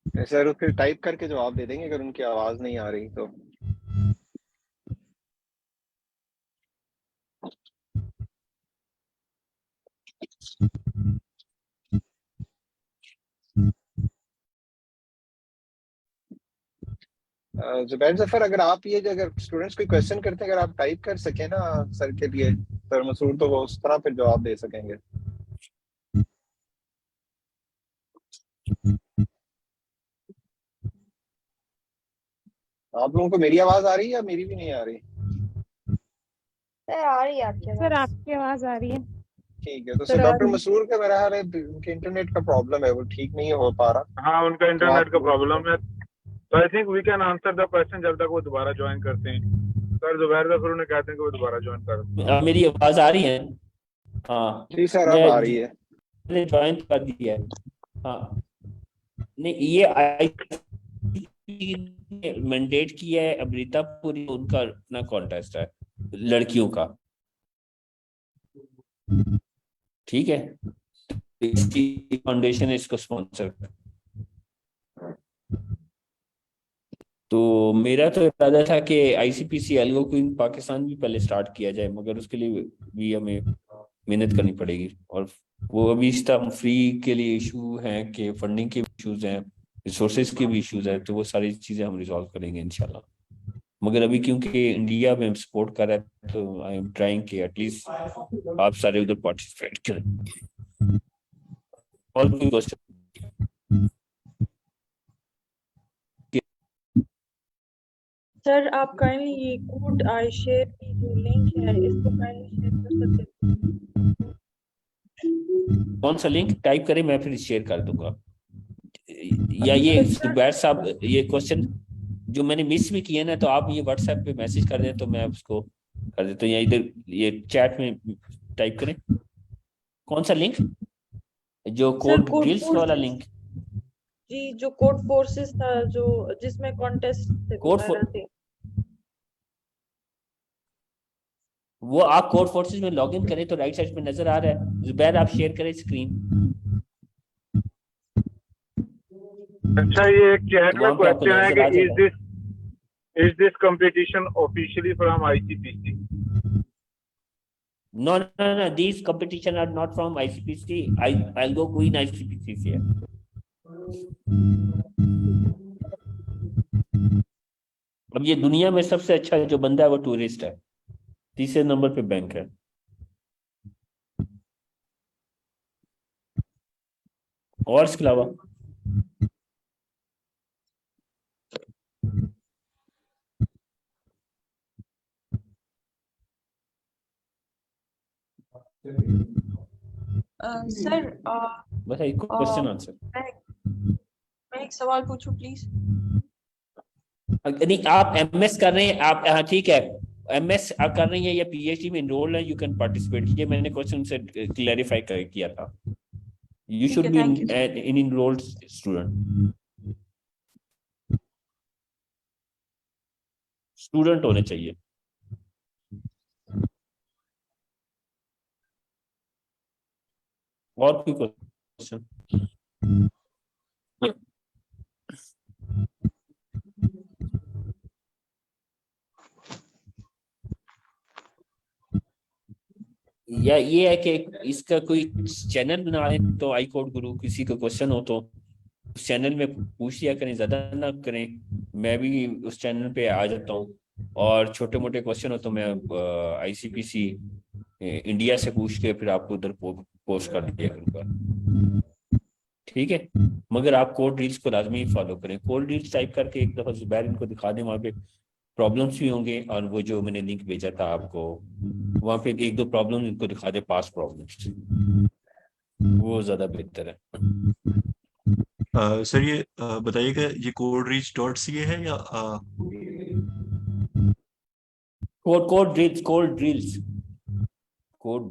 ऐसे फिर टाइप करके जवाब दे देंगे अगर उनकी आवाज नहीं आ रही तो। जुबैर जफर अगर आप ये जो अगर स्टूडेंट्स कोई क्वेश्चन करते हैं अगर आप टाइप कर सके ना सर के लिए सर मसूद तो वो उस तरह फिर जवाब दे सकेंगे। आप लोगों को मेरी आवाज आ रही है या मेरी भी नहीं आ रही? सर आ रही है आपकी सर आवाज। आपकी आवाज आ रही है। ठीक है तो सर डॉक्टर मसूर का मेरा हाल है उनके इंटरनेट का प्रॉब्लम है वो ठीक नहीं हो पा रहा। हाँ उनका तो इंटरनेट का आप प्रॉब्लम है तो I think we can answer the question जब तक वो दोबारा ज्वाइन करते हैं। सर जुबैर जफर उन्हें कहते हैं कि वो दोबारा ज्वाइन कर। मेरी आवाज आ रही है? हाँ जी सर अब आ रही है। मैंने ज्वाइन कर दिया है। हाँ नहीं ये मैंडेट किया है अमृता पुरी उनका अपना कॉन्टेस्ट है लड़कियों का। ठीक है इसकी फाउंडेशन इसको स्पॉन्सर। तो मेरा तो इरादा था कि आईसीपीसी एल्गो क्वीन पाकिस्तान भी पहले स्टार्ट किया जाए मगर उसके लिए भी हमें मेहनत करनी पड़ेगी और वो अभी इस टाइम फ्री के लिए इशू है कि फंडिंग के इश्यूज हैं रिसोर्सेज के भी इश्यूज हैं तो वो सारी चीजें हम रिजॉल्व करेंगे इंशाल्लाह। मगर अभी क्योंकि इंडिया में सपोर्ट कर रहा है तो आई एम ट्राइंग कि एटलीस्ट आप सारे उधर पार्टिसिपेट करें। और कोई क्वेश्चन? सर आप काइंडली ये कोड आई शेयर की जो लिंक है इसको काइंडली शेयर कर सकते हैं? कौन सा लिंक टाइप करें मैं फिर शेयर कर दूंगा या ये जुबैर साहब ये क्वेश्चन जो मैंने मिस भी किया ना तो आप ये व्हाट्सएप पे मैसेज कर दें तो मैं उसको कर देता हूँ या इधर ये चैट में टाइप करें। कौन सा लिंक जो कोड ड्रिल्स वाला लिंक? जी जो कोड फोर्सेस था जो जिसमें कॉन्टेस्ट कोड थे वो आप कोड फोर्सेस में लॉगिन करें तो राइट साइड पे नजर आ रहा है। जुबैर आप शेयर करें स्क्रीन। अच्छा ये चैट में क्वेश्चन है कि is this competition officially from ICPC? No, these competition are not from ICPC. I'll go Queen ICPC here. अब ये दुनिया में सबसे अच्छा जो बंदा है वो टूरिस्ट है, तीसरे नंबर पे बैंक है। और इसके अलावा सर बस एक क्वेश्चन आंसर। मैं एक सवाल पूछूं प्लीज? नहीं, आप एमएस कर रहे हैं आप, हाँ ठीक है, एमएस आप कर रही हैं या पीएचडी में इनरोल्ड है, यू कैन पार्टिसिपेट। ये मैंने क्वेश्चन से क्लैरिफाई किया था। यू ठीक शुड है, बी thank you, sir. इन इनरोल्ड स्टूडेंट होने चाहिए। और कोई क्वेश्चन? या ये है कि इसका कोई चैनल बना है, तो आई कोड गुरु किसी का क्वेश्चन हो तो उस चैनल में पूछ लिया करें, ज्यादा ना करें। मैं भी उस चैनल पे आ जाता हूँ, और छोटे मोटे क्वेश्चन हो तो मैं आईसीपीसी इंडिया से पूछ के फिर आपको उधर पोस्ट कर दिया करूँगा, ठीक है। मगर आप कोड रील्स को लाजमी फॉलो करें। कोड रील्स टाइप करके एक दफा जुबैर इनको दिखा दें, वहाँ पे प्रॉब्लम्स भी होंगे, और वो जो मैंने लिंक भेजा था आपको वहाँ पे एक दो प्रॉब्लम इनको दिखा दे, पास प्रॉब्लम्स, वो ज्यादा बेहतर है। सर ये बताइएगा ये codereach.ca है या कोड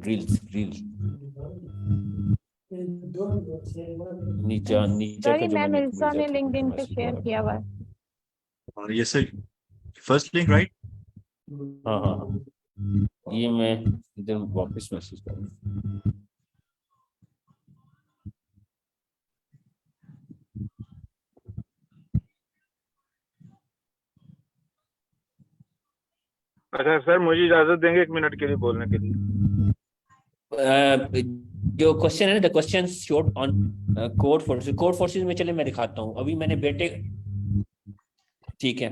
ड्रिल्स रील्स नीचे सर का ये जो मैम मैंने इल्सा भेजा ने था लिंक्डइन पे मैसेज शेयर द्वारा। किया हुआ है। ये सर फर्स्ट लिंक राइट? हाँ हाँ हाँ, ये मैं इधर वापस मैसेज करूँ। अच्छा सर, मुझे इजाजत देंगे 1 मिनट के लिए बोलने के लिए? जो क्वेश्चन है ना, the question showed on code forces में, चले मैं दिखाता हूँ। अभी मैंने बेटे, ठीक है,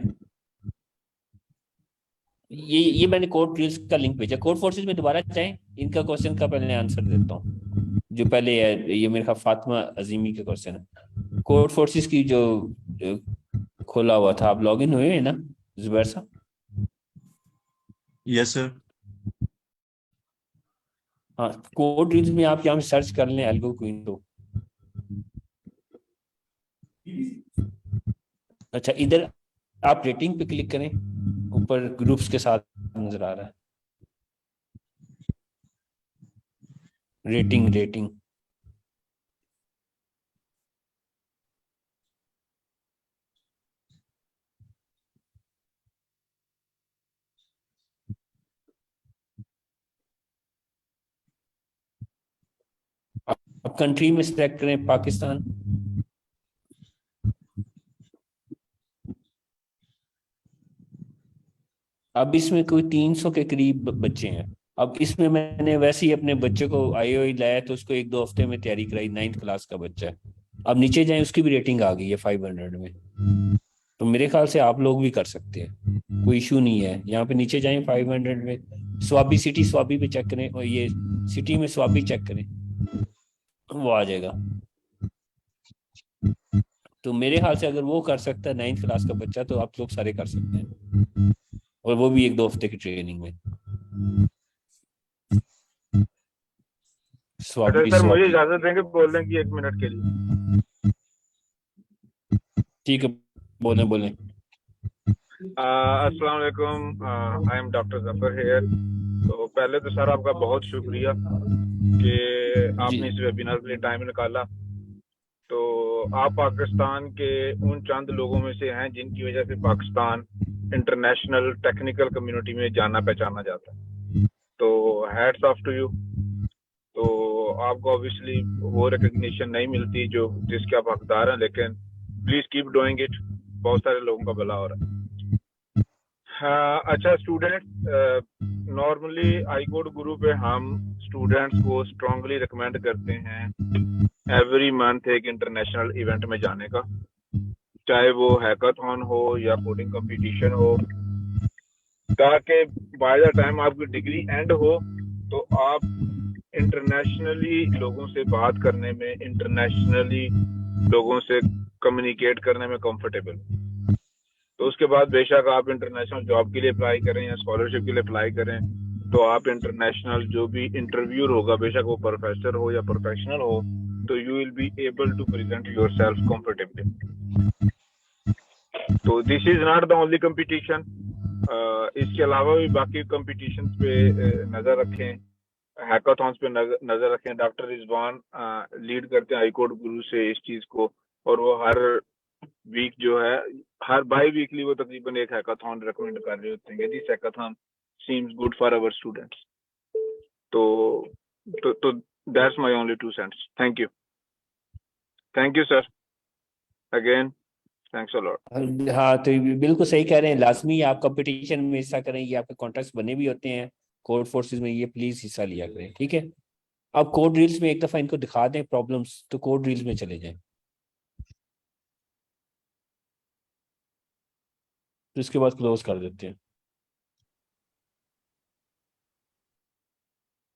ये मैंने कोड रील्स का लिंक भेजा। कोड फोर्सेस में दोबारा जाएं, इनका क्वेश्चन का पहले आंसर देता हूँ जो पहले है। ये मेरे ख्याल फातिमा अजीमी का क्वेश्चन है। कोड फोर्सेस की जो खोला हुआ था, आप लॉग इन हुए हैं ना जुबैर साहब? Yes sir. हाँ, कोड रील्स में आप यहाँ सर्च कर लें एल्गो क्वीन तो। अच्छा, इधर आप रेटिंग पे क्लिक करें, ऊपर ग्रुप्स के साथ नजर आ रहा है रेटिंग। अब कंट्री में सिलेक्ट करें पाकिस्तान। अब इसमें कोई 300 के करीब बच्चे हैं। अब इसमें मैंने वैसे ही अपने बच्चे को आई लाया, तो उसको 1-2 हफ्ते में तैयारी कराई, 9th क्लास का बच्चा है। अब नीचे जाए, उसकी भी रेटिंग आ गई है 500 में। तो मेरे ख्याल से आप लोग भी कर सकते हैं, कोई इशू नहीं है। यहाँ पे नीचे जाएं 500 में, स्वाबी पे चेक करें, और ये सिटी में स्वाबी चेक करें, वो आ जाएगा। तो मेरे ख्याल से अगर वो कर सकता है 9th क्लास का बच्चा, तो आप लोग सारे कर सकते हैं, और वो भी 1-2 हफ्ते की ट्रेनिंग में। अच्छा सर, मुझे इजाजत देंगे बोलने की 1 मिनट के लिए? ठीक है, बोलें। अस्सलाम वालेकुम, I am doctor Zafar here. तो पहले तो सर आपका बहुत शुक्रिया कि आपने इस वेबिनार के लिए टाइम निकाला। तो आप पाकिस्तान के उन चंद लोगों में से हैं जिनकी वजह से पाकिस्तान इंटरनेशनल टेक्निकल कम्युनिटी में जाना पहचाना जाता है, तो हैट्स ऑफ टू यू। तो आपको ऑब्वियसली वो रिकग्निशन नहीं मिलती जो जिसके आप हकदार हैं, लेकिन प्लीज कीप डूइंग इट, बहुत सारे लोगों का भला हो रहा है। हाँ, अच्छा स्टूडेंट्स, नॉर्मली आई कोड गुरु पे हम स्टूडेंट्स को स्ट्रांगली रिकमेंड करते हैं एवरी मंथ एक इंटरनेशनल इवेंट में जाने का, चाहे वो हैकाथॉन हो या कोडिंग कंपटीशन हो, ताकि बाय द टाइम आपकी डिग्री एंड हो तो आप इंटरनेशनली लोगों से बात करने में, इंटरनेशनली लोगों से कम्युनिकेट करने में कंफर्टेबल। तो उसके बाद बेशक आप इंटरनेशनल जॉब के लिए अप्लाई करें या स्कॉलरशिप के लिए अप्लाई करें, तो आप इंटरनेशनल जो भी इंटरव्यूअर होगा, बेशक वो प्रोफेसर हो या प्रोफेशनल हो, तो you will be able to present yourself comfortably. तो this is not the only competition, इसके अलावा भी बाकी कंपटीशंस पे नजर रखें, हैकाथॉन्स पे नजर रखें। डॉक्टर रिजवान लीड करते हैं हाईकोर्ट गुरु से इस चीज को, और वो हर वीक जो है, हर बाई वीकली वो तकरीबन एक हैकाथॉन रेकमेंड कर रहे होते हैं, this hackathon seems good for our students. तो that's my only 2 cents। Thank you sir, again thanks a lot. हाँ, तो ये बिल्कुल सही कह रहे हैं, लाजमी आप कंपटीशन में हिस्सा करें, ये आपके कॉन्ट्रैक्ट्स बने भी होते हैं कोर्ट फोर्सेस में, ये प्लीज हिस्सा लिया करें, ठीक है। अब कोड रील्स में एक दफा इनको दिखा दें प्रॉब्लम्स, तो कोड रील्स में चले जाएं, तो इसके बाद क्लोज कर देते हैं।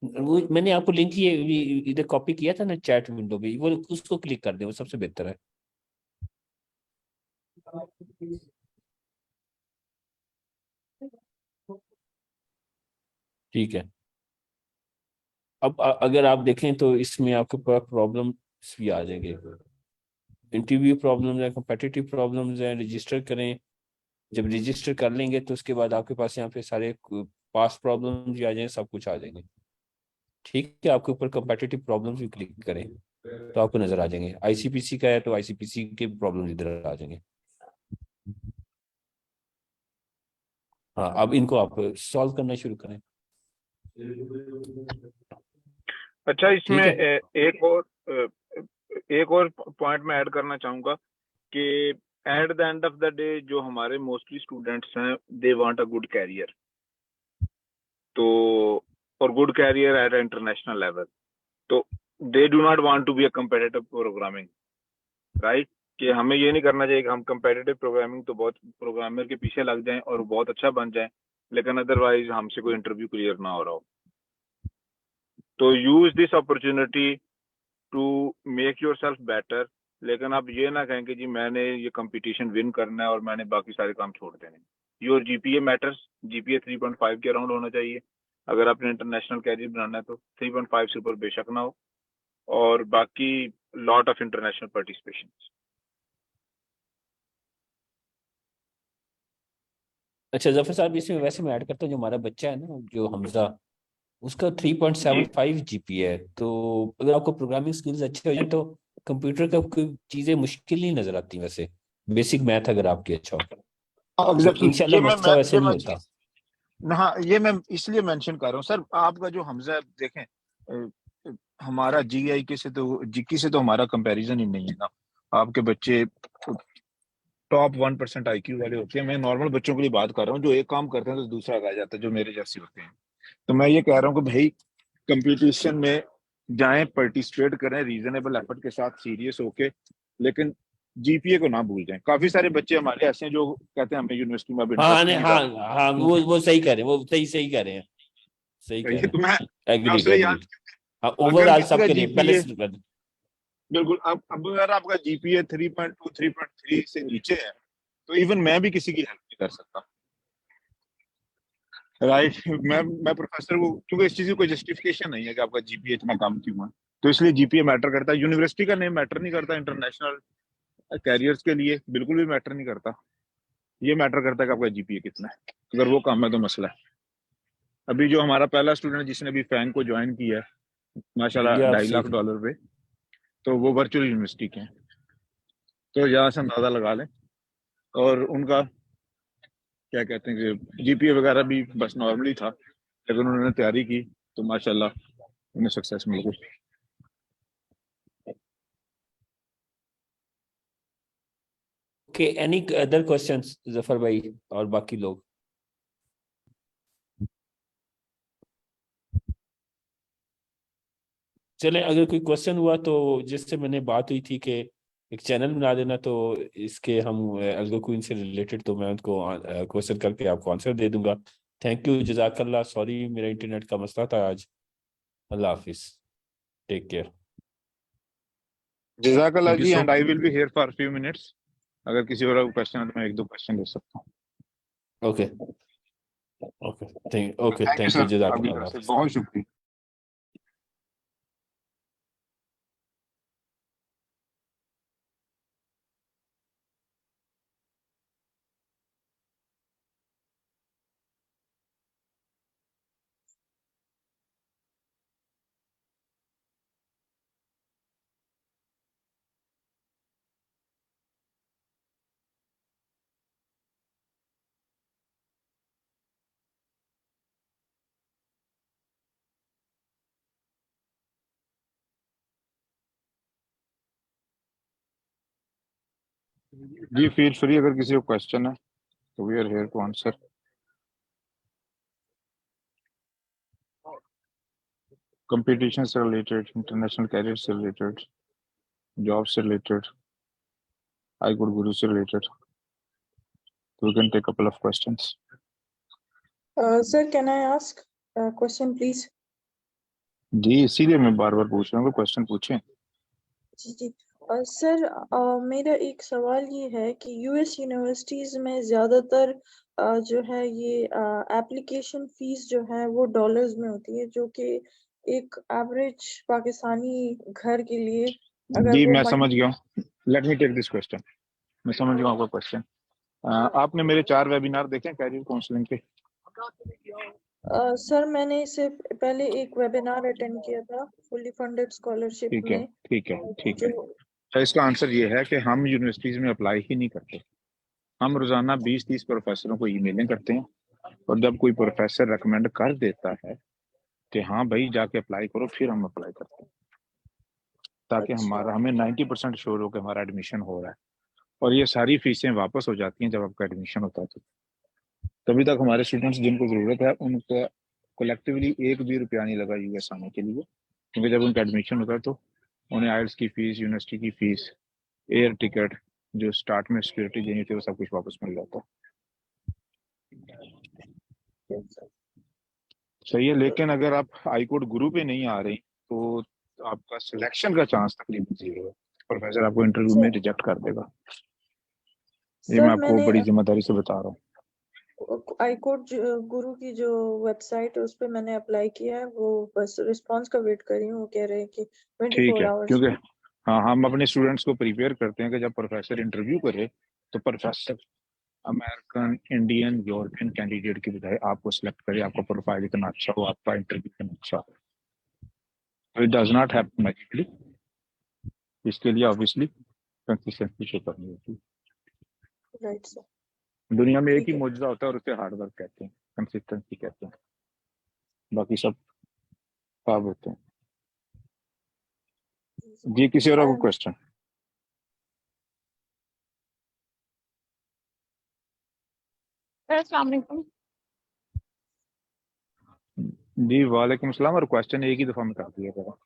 वो मैंने आपको लिंक ये इधर कॉपी किया था ना चैट विंडो पे, वो उसको क्लिक कर दें, वो सबसे बेहतर है। ठीक है। अब अगर आप देखें तो इसमें आपके पास प्रॉब्लम्स भी आ जाएंगे, इंटरव्यू प्रॉब्लम्स है, कॉम्पिटिटिव प्रॉब्लम्स है, रजिस्टर करें। जब रजिस्टर कर लेंगे तो उसके बाद आपके पास यहाँ पे सारे पास प्रॉब्लम्स भी आ जाएंगे, सब कुछ आ जाएंगे, ठीक है। आपके ऊपर कॉम्पिटिटिव प्रॉब्लम्स भी क्लिक करें तो आपको नजर आ जाएंगे। आईसीपीसी का है तो आईसीपीसी के प्रॉब्लम इधर आ जाएंगे। हाँ, अब इनको आप सॉल्व करना शुरू करें। अच्छा, इसमें ठीक है। एक और पॉइंट मैं ऐड करना चाहूंगा कि at the end of the day जो हमारे मोस्टली स्टूडेंट्स हैं, they want a good career, तो और good career at international level, तो they do not want to be a competitive programming, right. कि हमें ये नहीं करना चाहिए कि हम कम्पिटिटिव प्रोग्रामिंग तो बहुत प्रोग्रामर के पीछे लग जाएं और बहुत अच्छा बन जाएं, लेकिन अदरवाइज हमसे कोई इंटरव्यू क्लियर ना हो रहा हो। तो use this opportunity to make yourself better, लेकिन आप ये ना कहें कि जी मैंने ये कंपटीशन विन करना है और मैंने बाकी सारे काम छोड़ देने। योर जीपीए मैटर्स, जीपीए 3.5 के अराउंड होना चाहिए। अगर आपने इंटरनेशनल कैरियर बनाना है तो 3.5 से ऊपर बेशक ना हो, और बाकी लॉट ऑफ इंटरनेशनल पार्टिसिपेशन। अच्छा जफर साहब, इसमें वैसे मैं ऐड करता हूँ, जो हमारा बच्चा है ना, जो हमजा, उसका 3.75 जीपीए है। तो अगर आपको प्रोग्रामिंग स्किल्स अच्छे हो जाए तो कंप्यूटर का कोई चीजें मुश्किल नहीं नजर आती। वैसे बेसिक मैथ अगर आपकी अच्छा हो तो एग्जैक्टली इंशाल्लाह मसला वैसे नहीं होता। हाँ, ये मैं इसलिए मेंशन कर रहा हूँ सर, आपका जो हमजा है, देखें हमारा जीआई के से तो जीकी से तो हमारा कंपैरिजन ही नहीं है ना। आपके बच्चे टॉप 1% आईक्यू वाले होते हैं। मैं नॉर्मल बच्चों के लिए बात कर रहा हूँ, जो एक काम करते हैं तो दूसरा आ जाता है, जो मेरे जैसे होते हैं। तो मैं ये कह रहा हूँ कि भाई कंपटीशन में जाएं, पार्टिसिपेट करें रीजनेबल एफर्ट के साथ, सीरियस होके, लेकिन जीपीए को ना भूल जाएं। काफी सारे बच्चे हमारे ऐसे हैं जो कहते हैं हमें यूनिवर्सिटी में अब हाँ इंटरेस्ट नहीं, नहीं हाँ रहा। हाँ, वो सही कह रहे हैं, वो सही कह रहे हैं, सही कह ये रहे तो मैं हैं। एग्रीड आपसे याद, एग्रीड। हाँ, अगर ओवरऑल किसी का सबके लिए जीपीए, बैलेंस कर। बिल्कुल, अब अगर आपका जीपीए 3.2 3.3 से नीचे है तो इवन मैं भी किसी की हेल्प नहीं कर सकता, राइट। मैं प्रोफेसर को, क्योंकि इस चीज की कोई जस्टिफिकेशन नहीं है कि आपका जीपीए इतना कम क्यों है। तो इसलिए जीपीए मैटर करता है। यूनिवर्सिटी का नेम मैटर नहीं करता इंटरनेशनल कैरियर्स के लिए, बिल्कुल भी मैटर नहीं करता। ये मैटर करता है कि आपका जीपीए कितना है। अगर वो कम है तो मसला है। अभी जो हमारा पहला स्टूडेंट जिसने अभी फैंग को ज्वाइन किया है, माशाल्लाह ये आप $2.5 लाख पे, तो वो वर्चुअल यूनिवर्सिटी के हैं। तो यहाँ से अंदाजा लगा लें। और उनका क्या कहते हैं कि जीपीए वगैरह भी बस नॉर्मली था, लेकिन उन्होंने तैयारी की तो माशाल्लाह उन्हें सक्सेस मिल गई। Okay, any other questions Zafar भाई और बाकी लोग? चले, अगर कोई क्वेश्चन हुआ तो जिससे मैंने बात हुई थी कि एक चैनल बना देना, तो इसके हम एल्गो क्वीन से रिलेटेड, तो मैं उनको क्वेश्चन करके आपको आंसर दे दूंगा। थैंक यू, जजाकल्ला। सॉरी मेरा इंटरनेट का मसला था आज। अल्लाह हाफिज, टेक केयर। जज़ाकल्लाह Thank you जी, so and I will be here for few minutes. अगर किसी और को क्वेश्चन है तो मैं 1-2 क्वेश्चन ले सकता हूँ। Okay okay, thank thank you you, sir, आपकी जजाकल्ला, तरफ अल्लाह से हाफिज। बहुत शुक्रिया। जी फील फ्री, अगर किसी को क्वेश्चन है तो we are here to answer. Competition से रिलेटेड, इंटरनेशनल कैरियर से रिलेटेड, जॉब से रिलेटेड, आई गुड गुरु से रिलेटेड, तो we can take couple of questions. Sir, can I ask a question, please? जी, इसीलिए मैं बार बार पूछ रहा हूँ, क्वेश्चन पूछें। जी जी। सर, मेरा एक सवाल ये है कि यूएस यूनिवर्सिटीज में ज्यादातर जो है ये एप्लीकेशन फीस जो है वो डॉलर्स में होती है, जो कि एक एवरेज पाकिस्तानी घर के लिए अगर जी वो मैं समझ गया हूँ, let me take this question. मैं समझ गया आपका क्वेश्चन। आपने मेरे 4 वेबिनार देखे हैं कैरियर काउंसलिंग के? सर, मैंने इससे पहले एक वेबिनार अटेंड किया था फुली फंडेड स्कॉलरशिप ठीक है, में, ठीक है, ठीक है। जो तो इसका आंसर ये है कि हम यूनिवर्सिटीज में अप्लाई ही नहीं करते। हम रोजाना 20-30 प्रोफेसरों को ईमेलें करते हैं, और जब कोई प्रोफेसर रिकमेंड कर देता है कि हाँ भाई जाके अप्लाई करो, फिर हम अप्लाई करते हैं, ताकि अच्छा हमें 90% श्योर हो कि हमारा एडमिशन हो रहा है। और ये सारी फीसें वापस हो जाती हैं जब आपका एडमिशन होता है। तो तभी तक हमारे स्टूडेंट्स जिनको जरूरत है उनको कलेक्टिवली 1 भी रुपया नहीं लगा यूएस आने के लिए, क्योंकि जब उनका एडमिशन होता है तो उन्हें आइल्स की फीस, यूनिवर्सिटी की फीस, एयर टिकट, जो स्टार्ट में सिक्योरिटी देनी थी, वो सब कुछ वापस मिल जाता है। सही है, लेकिन अगर आप हाईकोर्ट गुरु पे नहीं आ रहे तो आपका सिलेक्शन का चांस तकरीबन 0 है। प्रोफेसर आपको इंटरव्यू में रिजेक्ट कर देगा। ये मैं सर, आपको मैंने बड़ी जिम्मेदारी से बता रहा हूँ। हाईकोर्ट गुरु की जो वेबसाइट है उस पे मैंने अप्लाई किया है, वो बस रिस्पांस का वेट कर रही हूँ। वो कह रहे हैं कि ठीक 24 है, आवर्स क्योंकि में। हाँ, हम अपने स्टूडेंट्स को प्रिपेयर करते हैं कि जब प्रोफेसर इंटरव्यू करे तो professor American, Indian, European candidate की बजाय आपको सिलेक्ट करे, आपका प्रोफाइल इतना अच्छा हो, आपका इंटरव्यू इतना अच्छा हो। It does not happen magically. इसके लिए ऑब्वियसली कंसिस्टेंसी शो करनी होती है। राइट सर, दुनिया में एक ठीक ही है। मौजूदा होता है और उसे हार्ड वर्क कहते हैं, कंसिस्टेंसी कहते हैं, बाकी सब काम होते हैं। जी, किसी और को क्वेश्चन? सर अस्सलाम वालेकुम। जी वालेकुम सलाम। और क्वेश्चन एक ही दफा में कर दिया करो।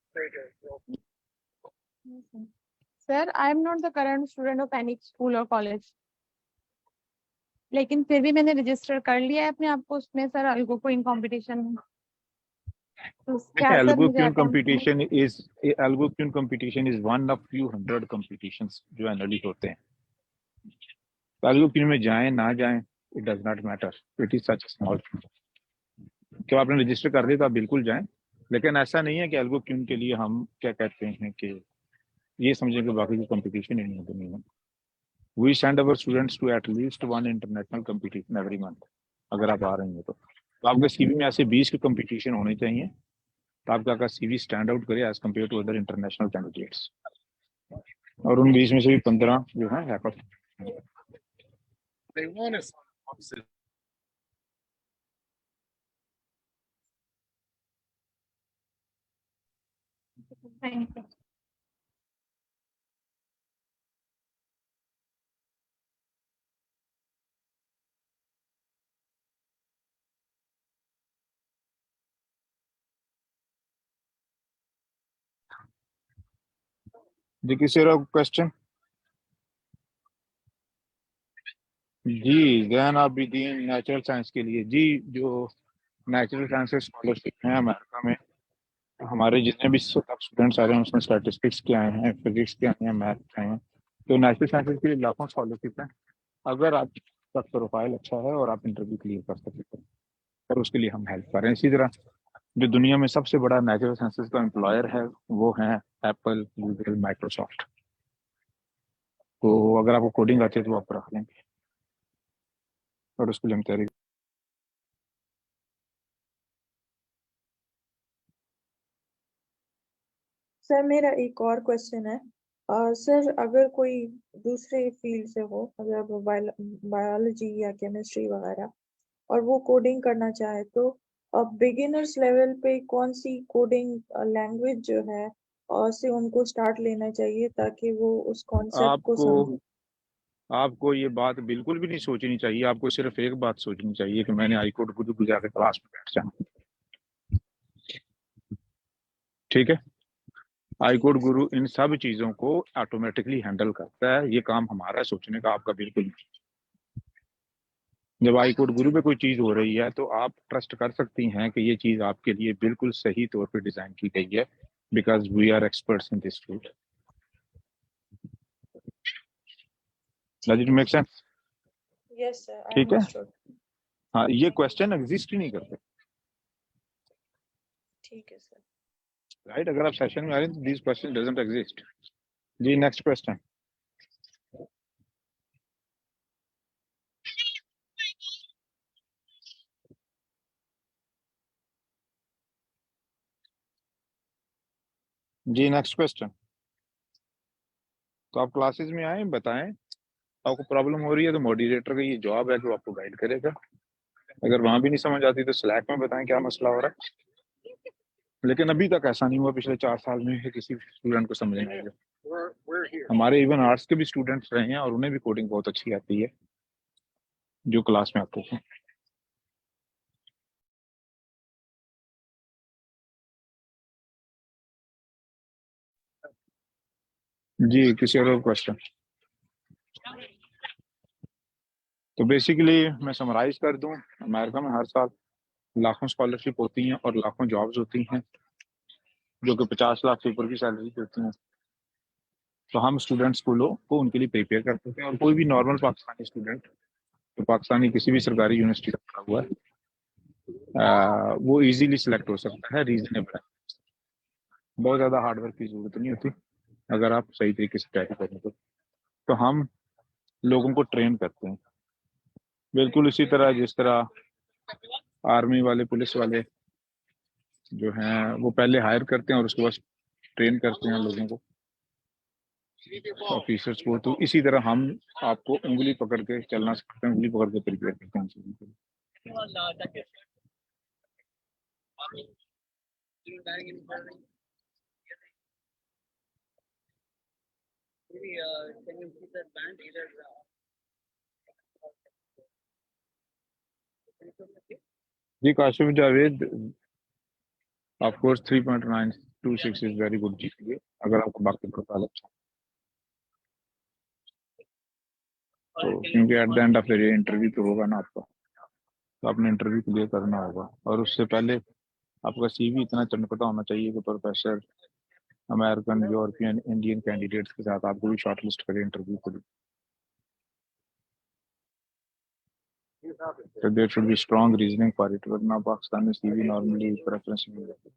Sir, I am not the current student of any school और कॉलेज, लेकिन फिर भी मैंने रजिस्टर कर लिया है अपने आप को उसमें सर, अल्गो क्वीन कंपटीशन में। तो क्या सर मुझे attempt algo queen competition is one of few hundred competitions जो एनुअली होते हैं। एल्गो क्वीन में जाएं ना जाएं, it does not matter, it is such small. क्या आपने रजिस्टर कर दिया तो आप बिल्कुल जाएं, लेकिन ऐसा नहीं है कि एल्गो क्वीन के लिए हम क्या कहते हैं कि ये समझें कि बाकी की कंपटीशन ही नहीं है दुनिया में। We send our students to at least 1 international competition every month. अगर आप आ रही हैं तो आपके सीवी में ऐसे 20 के कंपटीशन होने चाहिए ताकि आपका सीवी स्टैंड आउट करे as compare to other international candidates. और उन 20 में से भी 15 जो है हैकर। Thank you. जी, किसी और क्वेश्चन? जी जैन आबिदीन नेचुरल साइंस के लिए जी, जो नेचुरल साइंसेस स्कॉलरशिप है अमेरिका में, हमारे जितने भी स्टूडेंट्स आ रहे हैं उसमें स्टैटिस्टिक्स के आए हैं, फिजिक्स के आए हैं, मैथ के आए हैं, तो नेचुरल साइंसेस के लिए लाखों स्कॉलरशिप है। अगर आपका प्रोफाइल अच्छा है और आप इंटरव्यू क्लियर कर सकते हैं, और उसके लिए हम हेल्प कर रहे हैं। इसी तरह जो दुनिया में सबसे बड़ा नेचुरल साइंसेस का एम्प्लॉयर है वो है एप्पल, गूगल, माइक्रोसॉफ्ट। तो अगर आपको कोडिंग आती है तो वो आप रख लेंगे, और उसके लिए हम तैयारी। सर मेरा एक और क्वेश्चन है। सर अगर कोई दूसरे फील्ड से हो, अगर वो बायोलॉजी या केमिस्ट्री वगैरह, और वो कोडिंग करना चाहे, तो बिगिनर्स लेवल पे कौन सी कोडिंग लैंग्वेज जो है और से उनको स्टार्ट लेना चाहिए ताकि वो उस कॉन्सेप्ट को आपको समझे? आपको ये बात बिल्कुल भी नहीं सोचनी चाहिए। आपको सिर्फ एक बात सोचनी चाहिए कि मैंने आई कोड गुरु को जाकर क्लास में बैठ जाना। ठीक है, आई ठीक कोड है सर। गुरु इन सब चीजों को ऑटोमेटिकली हैंडल करता है। ये काम हमारा है सोचने का, आपका बिल्कुल नहीं। जब आई कोड गुरु पे कोई चीज हो रही है तो आप ट्रस्ट कर सकती हैं कि ये चीज आपके लिए बिल्कुल सही तौर पे डिजाइन की गई है, because we are experts in this field. Does it make sense? Yes sir, I ठीक है, अंडरस्टूड। हाँ, ये क्वेश्चन एग्जिस्ट ही नहीं करते। ठीक है सर। राइट, अगर आप सेशन में आ रहे हैं तो दिस क्वेश्चन डजंट एग्जिस्ट। जी नेक्स्ट क्वेश्चन। जी नेक्स्ट क्वेश्चन। तो आप क्लासेस में आए, बताएं आपको प्रॉब्लम हो रही है, तो मॉडरेटर का ये जॉब है कि वो आपको गाइड करेगा। अगर वहां भी नहीं समझ आती तो स्लैक में बताएं क्या मसला हो रहा है। लेकिन अभी तक ऐसा नहीं हुआ पिछले 4 साल में कि किसी स्टूडेंट को समझ नहीं आएगा। हमारे इवन आर्ट्स के भी स्टूडेंट्स रहे हैं और उन्हें भी कोडिंग बहुत अच्छी आती है जो क्लास में आते हैं। जी किसी और क्वेश्चन? तो बेसिकली मैं समराइज कर दूं, अमेरिका में हर साल लाखों स्कॉलरशिप होती हैं और लाखों जॉब्स होती हैं जो कि 50 लाख से ऊपर की सैलरी होती हैं। तो हम स्टूडेंट स्कूलों को उनके लिए प्रिपेयर करते हैं, और कोई भी नॉर्मल पाकिस्तानी स्टूडेंट जो पाकिस्तानी किसी भी सरकारी यूनिवर्सिटी का पढ़ा हुआ है वो इजीली सिलेक्ट हो सकता है। रीजनेबल है, बहुत ज़्यादा हार्डवर्क की जरूरत नहीं होती अगर आप सही तरीके से तैयारी करें तो हम लोगों को ट्रेन करते हैं बिल्कुल इसी तरह जिस तरह आर्मी वाले, पुलिस वाले जो हैं वो पहले हायर करते हैं और उसके बाद ट्रेन करते हैं लोगों को, ऑफिसर्स को। तो इसी तरह हम आपको उंगली पकड़ के चलना सिखाते हैं, उंगली पकड़ के प्रिपेयर करते हैं चीज़ों के लिए। जी Kashif Javed, of course 3.926 is very good GPA अगर आपको बाकी प्रोफाइल अच्छा तो, क्योंकि एट द एंड ऑफ द डे इंटरव्यू तो होगा ना आपका, तो आपने इंटरव्यू क्लियर करना होगा। और उससे पहले आपका सीवी इतना चमकता होना चाहिए कि professor American, European, Indian candidates के साथ आपको भी शॉर्ट लिस्ट करें इंटरव्यू के लिए। So there should be strong reasoning for it, वरना पाकिस्तान में सीवी नॉर्मली प्रेफरेंस नहीं देते।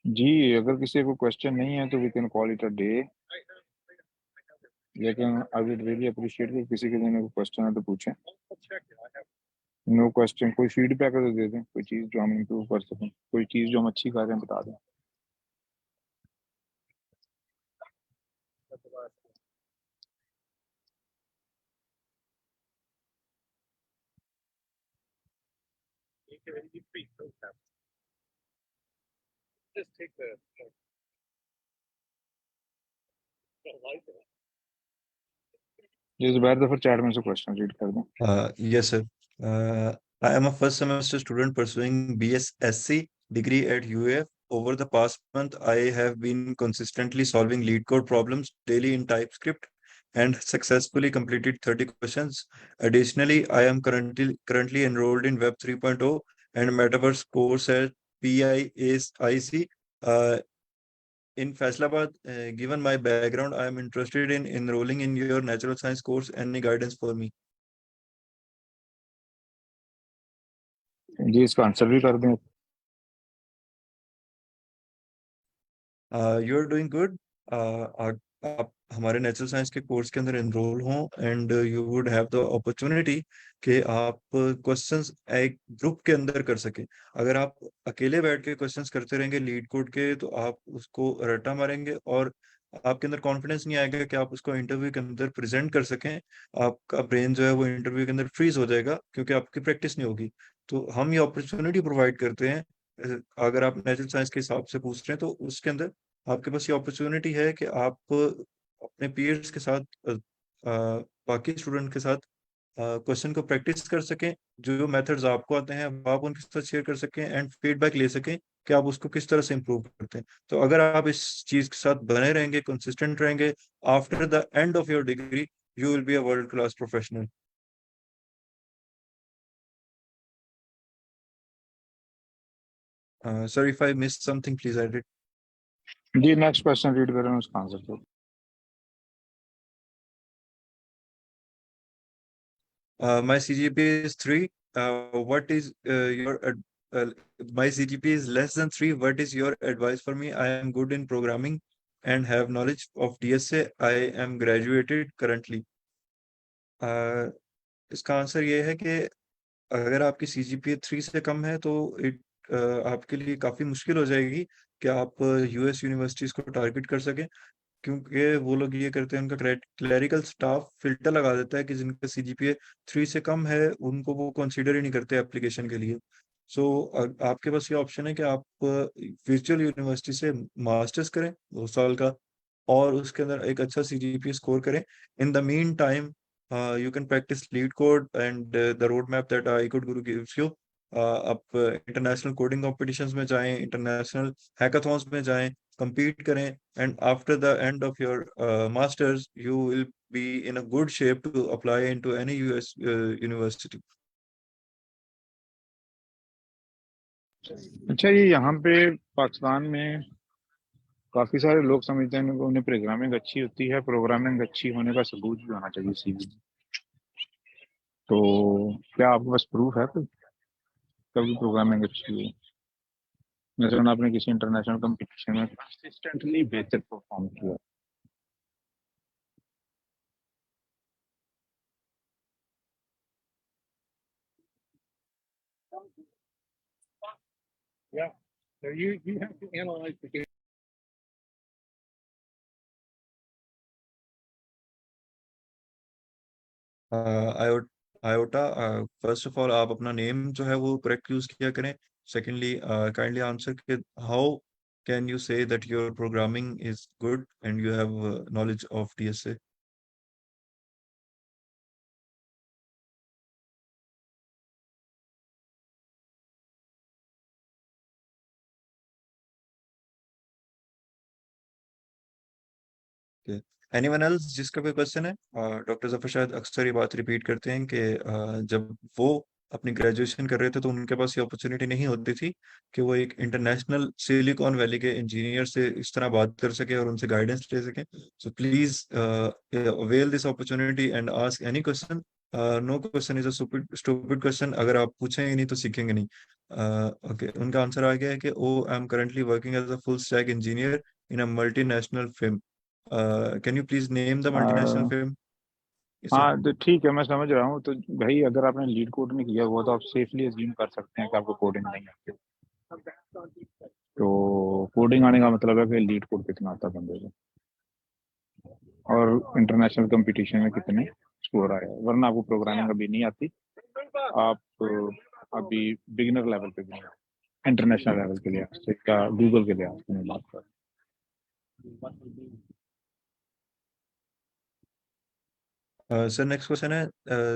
जी अगर किसी को क्वेश्चन नहीं है तो we can call it a day, लेकिन आई वुड रियली अप्रिशिएट कि किसी के दिन को क्वेश्चन है तो पूछें। नो क्वेश्चन, कोई फीडबैक है तो दे दें, कोई चीज़ जो हम इम्प्रूव कर सकें, कोई चीज़ जो हम अच्छी कर रहे हैं बता दें। जिस बार दफा चैट में से क्वेश्चन रीड कर दूं। Yes, sir. I am a first semester student pursuing BSSC degree at UAF. Over the past month, I have been consistently solving lead code problems daily in TypeScript and successfully completed 30 questions. Additionally, I am currently enrolled in Web 3.0 and Metaverse course at PIAIC. In Faisalabad, given my background, I am interested in enrolling in your natural science course. Any guidance for me? जी इसका answer भी कर दें। You are doing good. आप हमारे natural science के course के अंदर enrol हों and you would have the opportunity कि आप क्वेश्चंस एक ग्रुप के अंदर कर सकें। अगर आप अकेले बैठ के क्वेश्चंस करते रहेंगे लीड कोड के तो आप उसको रट्टा मारेंगे और आपके अंदर कॉन्फिडेंस नहीं आएगा कि आप उसको इंटरव्यू के अंदर प्रेजेंट कर सकें। आपका ब्रेन जो है वो इंटरव्यू के अंदर फ्रीज हो जाएगा क्योंकि आपकी प्रैक्टिस नहीं होगी। तो हम ये अपॉर्चुनिटी प्रोवाइड करते हैं। अगर आप नेचुरल साइंस के हिसाब से पूछ रहे हैं तो उसके अंदर आपके पास ये अपॉर्चुनिटी है कि आप अपने पीयर्स के साथ बाकी स्टूडेंट के साथ क्वेश्चन को प्रैक्टिस कर सकें। जो मेथड्स आपको आते हैं वो आप उनके साथ शेयर कर सकें एंड फीडबैक ले सकें कि आप उसको किस तरह से इम्प्रूव करते हैं। तो अगर आप इस चीज के साथ बने रहेंगे, कंसिस्टेंट रहेंगे, after the and of your degree you will be a world class professional. Sir if I miss something please edit. जी नेक्स्ट क्वेश्चन रीड करें उसका आंसर दो। My CGPA is 3. What is your my CGPA is less than 3. What is your advice for me? I am good in programming and have knowledge of DSA. I am graduated currently. इसका answer ये है कि अगर आपकी CGPA 3 से कम है तो आपके लिए काफ़ी मुश्किल हो जाएगी कि आप US यूनिवर्सिटीज़ को टारगेट कर सकें, क्योंकि वो लोग ये करते हैं, उनका क्लैरिकल स्टाफ फिल्टर लगा देता है कि जिनका CGPA 3 से कम है उनको वो कंसीडर ही नहीं करते एप्लीकेशन के लिए। सो आपके पास ये ऑप्शन है कि आप वर्चुअल यूनिवर्सिटी से मास्टर्स करें 2 साल का और उसके अंदर एक अच्छा CGPA स्कोर करें। In the mean time you can practice lead code and the roadmap that iCode Guru gives you. आप इंटरनेशनल कोडिंग कॉम्पिटिशन्स में जाएं, इंटरनेशनल हैकाथॉन्स में जाएं, compete करें and after the end of your masters you will be in a good shape to apply into any US university. अच्छा ये यहाँ पे पाकिस्तान में काफी सारे लोग समझते हैं कि उन्हें प्रोग्रामिंग अच्छी होती है, प्रोग्रामिंग अच्छी होने का सबूत भी होना चाहिए सीवी में। तो क्या आपके पास प्रूफ है कोई कभी प्रोग्रामिंग अच्छी हो, जैसे आपने किसी इंटरनेशनल कंपटीशन में कंसिस्टेंटली बेहतर परफॉर्म किया? Yeah, so you have to analyze the game. Iota, first of all आप अपना नेम जो है वो करेक्ट यूज किया करें। सेकेंडली काइंडली आंसर के how can you say that your programming is good and you have knowledge of DSA? Anyone else जिसका कोई क्वेश्चन है? डॉक्टर जफर शायद अक्सर ये बात रिपीट करते हैं कि जब वो अपनी ग्रेजुएशन कर रहे थे तो उनके पास ये अपॉर्चुनिटी नहीं होती थी कि वो एक इंटरनेशनल सिलिकॉन वैली के इंजीनियर से इस तरह बात कर सके और उनसे गाइडेंस ले सके। So please avail this opportunity and ask any question. No question is a stupid question. अगर आप पूछेंगे नहीं तो सीखेंगे नहीं। ओके, उनका आंसर आ गया है कि oh I am currently working as a full stack engineer in a multinational firm. Can you please name the multinational firm? हाँ तो ठीक है, मैं समझ रहा हूँ। तो भाई अगर आपने लीड कोड नहीं किया हुआ तो आप सेफली अज्यूम कर सकते हैं कि आपको कोडिंग नहीं आती। तो कोडिंग आने का मतलब है कि लीड कोड कितना आता बंदे को और इंटरनेशनल कंपटीशन में कितने स्कोर आए, वरना आपको प्रोग्रामिंग अभी नहीं आती। आप अभी बिगिनर लेवल पे भी नहीं, इंटरनेशनल लेवल के लिए या गूगल के लिए मैं बात कर। सर नेक्स्ट क्वेश्चन है,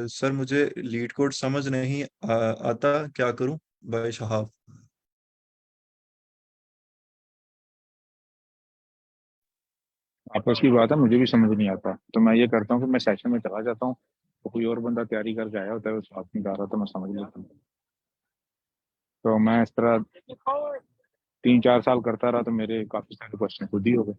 सर मुझे लीड कोड समझ नहीं आता, क्या करूं? बाय शहाब। आपस की बात है, मुझे भी समझ नहीं आता, तो मैं ये करता हूँ कि मैं सेशन में चला जाता हूँ, तो कोई और बंदा तैयारी करके आया होता है, वो साथ में गा रहा तो मैं समझ लेता हूँ। तो मैं इस तरह 3-4 साल करता रहा, तो मेरे काफी सारे क्वेश्चन खुद ही हो गए।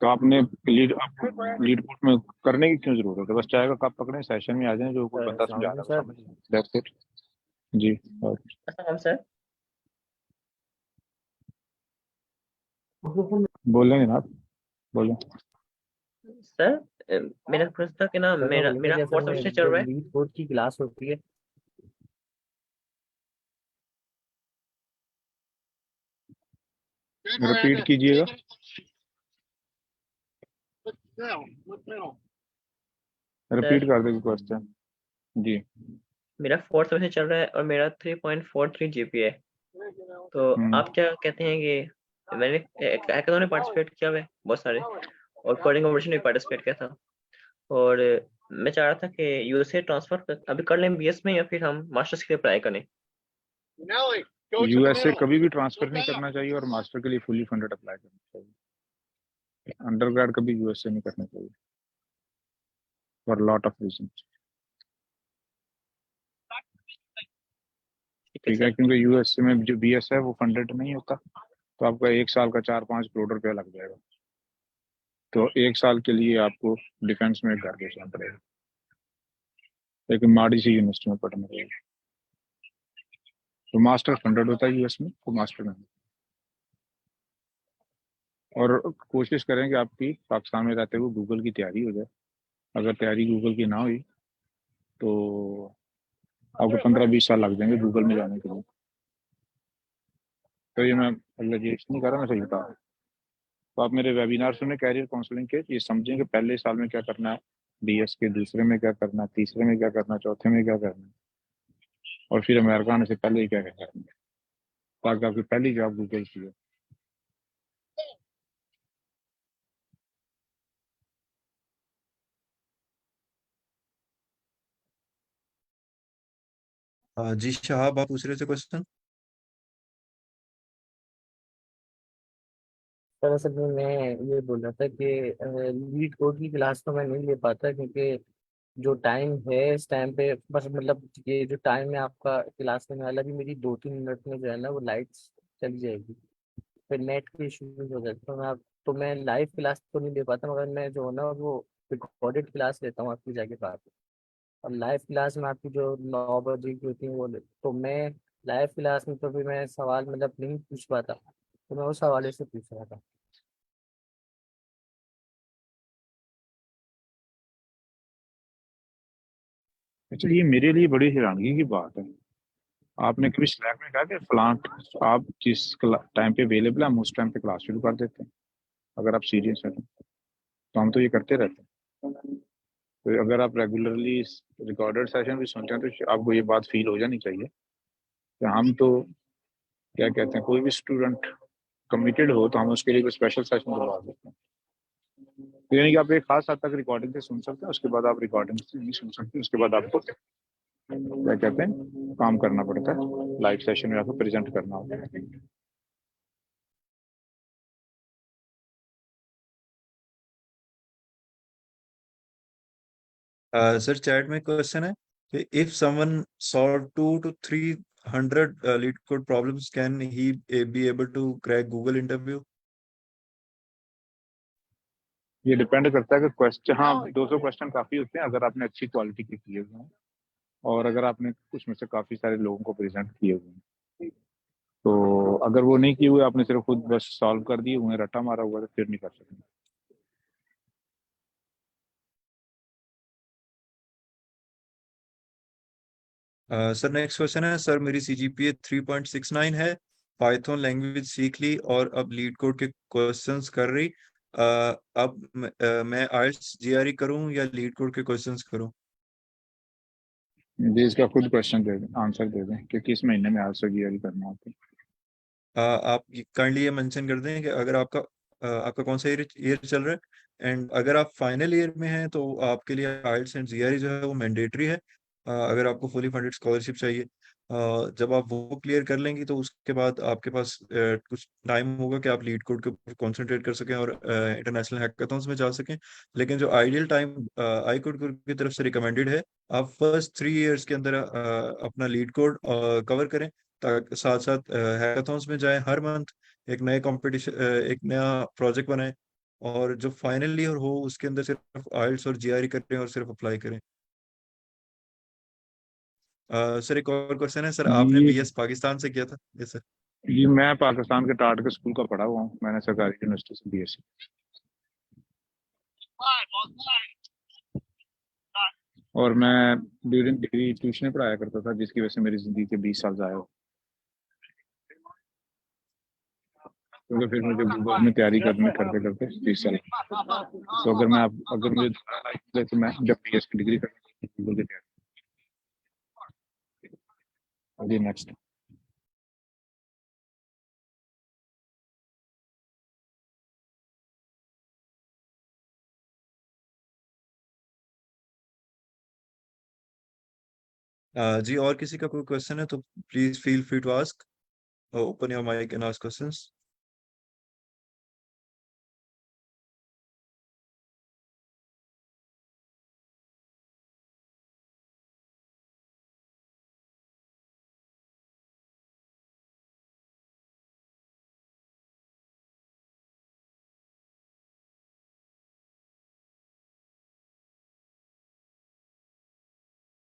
तो आपने लीड कोर्ट में करने की क्यों जरूरत है? बस चाय का कप पकड़े, सेशन में आ जाएं, जो कोई बंदा समझा रहा है समझ लें। That's it. जी और सर बोलेंगे ना आप, बोलें। सर मेरा प्रश्न था कि ना मेरा मेरा फोर्थ सेमेस्टर चल रहा है। लीड कोड की क्लास होती है। रिपीट कीजिएगा। रिपीट कर देंगे क्वेश्चन। जी मेरा फोर्थ सेमेस्टर चल रहा है और मेरा 3.43 जीपीए है। तो आप क्या कहते हैं कि मैंने हैकाथॉन में पार्टिसिपेट किया हुआ है बहुत सारे, और कोडिंग कॉम्पिटिशन में पार्टिसिपेट किया था, और मैं चाह रहा था कि यूएसए ट्रांसफर अभी कर लें बीएस में, या फिर हम मास्टर्स के लिए अप्लाई करें। यूएसए कभी भी ट्रांसफर नहीं करना चाहिए, और मास्टर के लिए फुली फंडेड अप्लाई करना चाहिए। अंडरग्रेड कभी यूएसए नहीं करना चाहिए फॉर लॉट ऑफ रीजन। ठीक है, क्योंकि यूएसए में जो बीएस है वो फंडेड नहीं होता, तो आपका 1 साल का 4-5 करोड़ रुपया लग जाएगा। तो 1 साल के लिए आपको डिफेंस में घर बेचना पड़ेगा, लेकिन माड़ी सी यूनिवर्सिटी में पढ़ना पड़ेगा। तो मास्टर फंडेड होता है यूएस में, तो मास्टर में। और कोशिश करें कि आपकी पाकिस्तान में रहते हुए गूगल की तैयारी हो जाए। अगर तैयारी गूगल की ना हुई तो आपको 15-20 साल लग जाएंगे गूगल में जाने के लिए। तो ये मैं एग्रेजुएशन नहीं कर रहा, मैं सही बता रहा हूँ। तो आप मेरे वेबिनार सुने कैरियर काउंसलिंग के, ये समझें कि पहले साल में क्या करना है, बीएस के दूसरे में क्या करना है, तीसरे में क्या करना है, चौथे में क्या करना है, और फिर अमेरिका आने से पहले ही क्या करना है, ताकि आपकी पहली जॉब गूगल की हो। जी शहाब, आप पूछ रहे थे क्वेश्चन? सर असल में मैं ये बोल रहा था कि लीड कोड की क्लास तो मैं नहीं ले पाता, क्योंकि जो टाइम है इस टाइम पे बस, मतलब ये जो टाइम है आपका क्लास लेने वाला, भी मेरी 2-3 मिनट में जो है ना वो लाइट्स चली जाएगी, फिर नेट के इश्यूज हो जाते हैं। तो मैं लाइव क्लास तो नहीं ले पाता, मगर मैं जो है ना वो रिकॉर्डेड क्लास लेता हूँ आपकी जाके पास। और लाइव क्लास में आपकी जो 9 बजे की होती है वो तो मैं लाइव क्लास में तो भी मैं सवाल मतलब नहीं पूछ पाता, तो मैं उस हवाले से पूछ रहा था। अच्छा, ये मेरे लिए बड़ी हैरानगी की बात है। आपने कभी स्लैक में कहा कि फलां आप जिस टाइम पे अवेलेबल है हम उस टाइम पे क्लास शुरू कर देते हैं, अगर आप सीरियस हैं तो। हम तो ये करते रहते हैं। तो अगर आप रेगुलरली रिकॉर्डेड सेशन भी सुनते हैं तो आपको ये बात फील हो जानी चाहिए कि हम तो क्या कहते हैं, कोई भी स्टूडेंट कमिटेड हो तो हम उसके लिए कोई स्पेशल सेशन करवा देते हैं। तो यानी कि आप एक खास हद तक रिकॉर्डिंग से सुन सकते हैं, उसके बाद आप रिकॉर्डिंग से नहीं सुन सकते, उसके बाद आपको क्या कहते हैं काम करना पड़ता है, लाइव सेशन में आपको प्रेजेंट करना होता है। सर चैट में क्वेश्चन है कि if someone solve 200 to 300 LeetCode problems, can he be able to crack Google interview? ये डिपेंड करता है कि क्वेश्चन, हाँ 200 क्वेश्चन काफी होते हैं अगर आपने अच्छी क्वालिटी के किए हुए हैं, और अगर आपने कुछ में से काफी सारे लोगों को प्रेजेंट किए हुए हैं। तो अगर वो नहीं किए हुए, आपने सिर्फ खुद बस सॉल्व कर दिए हुए, रट्टा मारा हुआ, तो फिर नहीं कर सकते। सर नेक्स्ट क्वेश्चन है, सर मेरी CGPA 3.69 है, पाइथन लैंग्वेज सीख ली और अब लीड कोड के क्वेश्चंस कर रही। अब मैं IELTS GRE करूं या लीड कोड के क्वेश्चंस करूं? जी, इसका खुद क्वेश्चन दे दें, आंसर दे दें कि किस महीने में आंसर GRE करना होता है। आप काइंडली ये मेंशन कर दें कि अगर आपका कौन सा ईयर चल रहा है, एंड अगर आप फाइनल ईयर में हैं तो आपके लिए IELTS एंड GRE जो है वो मैंडेटरी है, अगर आपको फुली फंडेड स्कॉलरशिप चाहिए। जब आप वो क्लियर कर लेंगी तो उसके बाद आपके पास कुछ टाइम होगा कि आप लीड कोड के ऊपर कॉन्सेंट्रेट कर सकें और इंटरनेशनल हैकाथॉन्स में जा सकें। लेकिन जो आइडियल टाइम आई कोड गुरु की तरफ से रिकमेंडेड है, आप फर्स्ट 3 इयर्स के अंदर अपना लीड कोड कवर करें, ताकि साथ साथ हैकाथॉन्स में जाएं, हर मंथ एक नए कंपटीशन एक नया प्रोजेक्ट बनाएं, और जो फाइनल ईयर हो उसके अंदर सिर्फ आइल्स और जीआरई करें और सिर्फ अप्लाई करें। सर एक और क्वेश्चन है सर, आपने जी बीएस पाकिस्तान से किया था? Yes sir. जी, मैं पाकिस्तान के टाट के स्कूल का पढ़ा हुआ हूँ, मैंने सरकारी यूनिवर्सिटी से बीएससी। और मैं ड्यूरिंग डिग्री ट्यूशन पढ़ाया करता था, जिसकी वजह से मेरी जिंदगी के 20 साल जाए हो, क्योंकि फिर मुझे गूगल में तैयारी करते करते 30 साल। तो अगर मुझे तो मैं जब बीएस की डिग्री करनी गूगल की तैयारी। अभी नेक्स्ट। जी और किसी का कोई क्वेश्चन है तो please feel free to ask, open your mic and ask questions.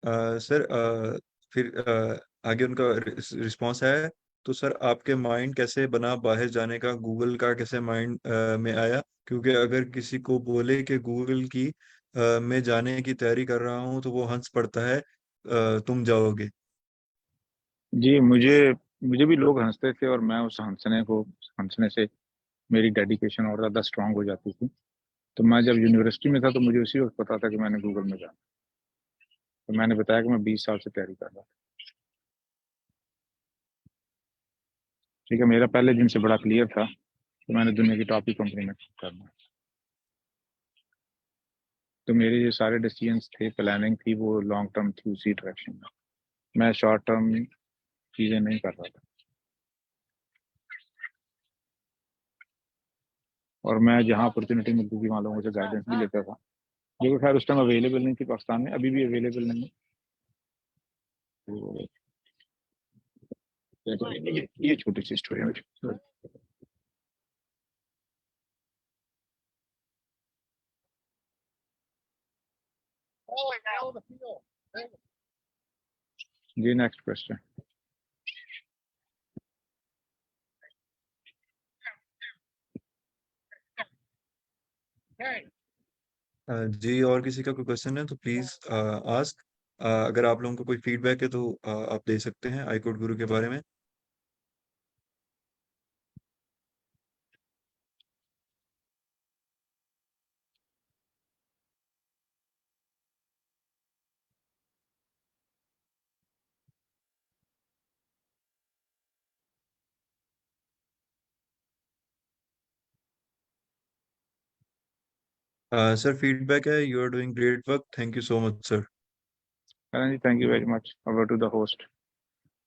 Sir फिर आगे उनका रिस्पांस है, तो सर आपके माइंड कैसे बना बाहर जाने का, गूगल का कैसे माइंड में आया? क्योंकि अगर किसी को बोले कि गूगल की में जाने की तैयारी कर रहा हूँ तो वो हंस पड़ता है, तुम जाओगे। जी, मुझे भी लोग हंसते थे, और मैं उस हंसने से मेरी डेडिकेशन और ज़्यादा स्ट्रांग हो जाती थी। तो मैं जब यूनिवर्सिटी में था तो मुझे उसी वक्त पता था कि मैंने गूगल में जाना। तो मैंने बताया कि मैं 20 साल से तैयारी कर रहा था। ठीक है, मेरा पहले दिन से बड़ा क्लियर था तो मैंने दुनिया की टॉप ही कंपनी में करना। तो मेरे ये सारे डिसीजंस थे, प्लानिंग थी, वो लॉन्ग टर्म थी उसी डायरेक्शन में। मैं शॉर्ट टर्म चीज़ें नहीं कर रहा था, और मैं जहाँ अपॉर्चुनिटी मिलती थी वहाँ लोगों से गाइडेंस भी लेता था, जो कि खैर उस टाइम अवेलेबल नहीं थी पाकिस्तान में, अभी भी अवेलेबल नहीं है। तो ये छोटी सी स्टोरी है मेरी। जी नेक्स्ट क्वेश्चन। जी और किसी का कोई क्वेश्चन है तो प्लीज आस्क। अगर आप लोगों को कोई फीडबैक है तो आप दे सकते हैं आई कोड गुरु के बारे में। सर फीडबैक है, you are doing great work, thank you so much sir. Karan ji, thank you very much. Over to the host,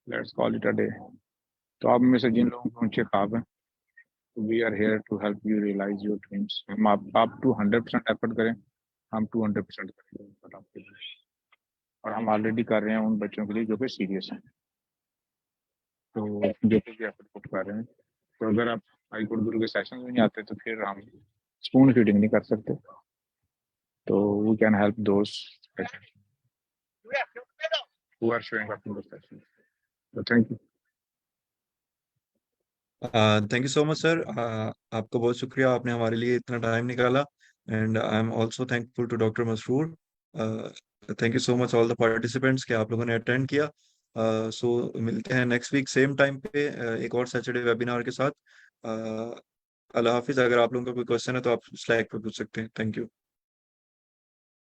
let's call it a day. तो आप में से जिन लोगों को ऊंचे ख्वाब हैं, we are here to help you realise your dreams. हम आप 200% एफर्ट करें, हम 200% करेंगे but आपके लिए। और हम ऑलरेडी कर रहे हैं उन बच्चों के लिए जो कि सीरियस हैं, तो जो कि एफर्ट पुट कर रहे हैं। तो अगर आप आई कोड गुरु के सेशन में नहीं आते तो फिर हम स्पून फीडिंग नहीं कर सकते। तो वी कैन हेल्प दोस्त who are showing up in the session. So thank you. Thank you so much sir, आपका बहुत शुक्रिया, आपने हमारे लिए इतना टाइम निकाला, and I am also thankful to doctor Masroor. Thank you so much all the participants कि आप लोगों ने अटेंड किया। सो मिलते हैं नेक्स्ट वीक सेम टाइम पे एक और सैटरडे वेबिनार के साथ। अल्लाह हाफिज। अगर आप लोगों का कोई क्वेश्चन है तो आप स्लैक पे पूछ सकते हैं। Thank you.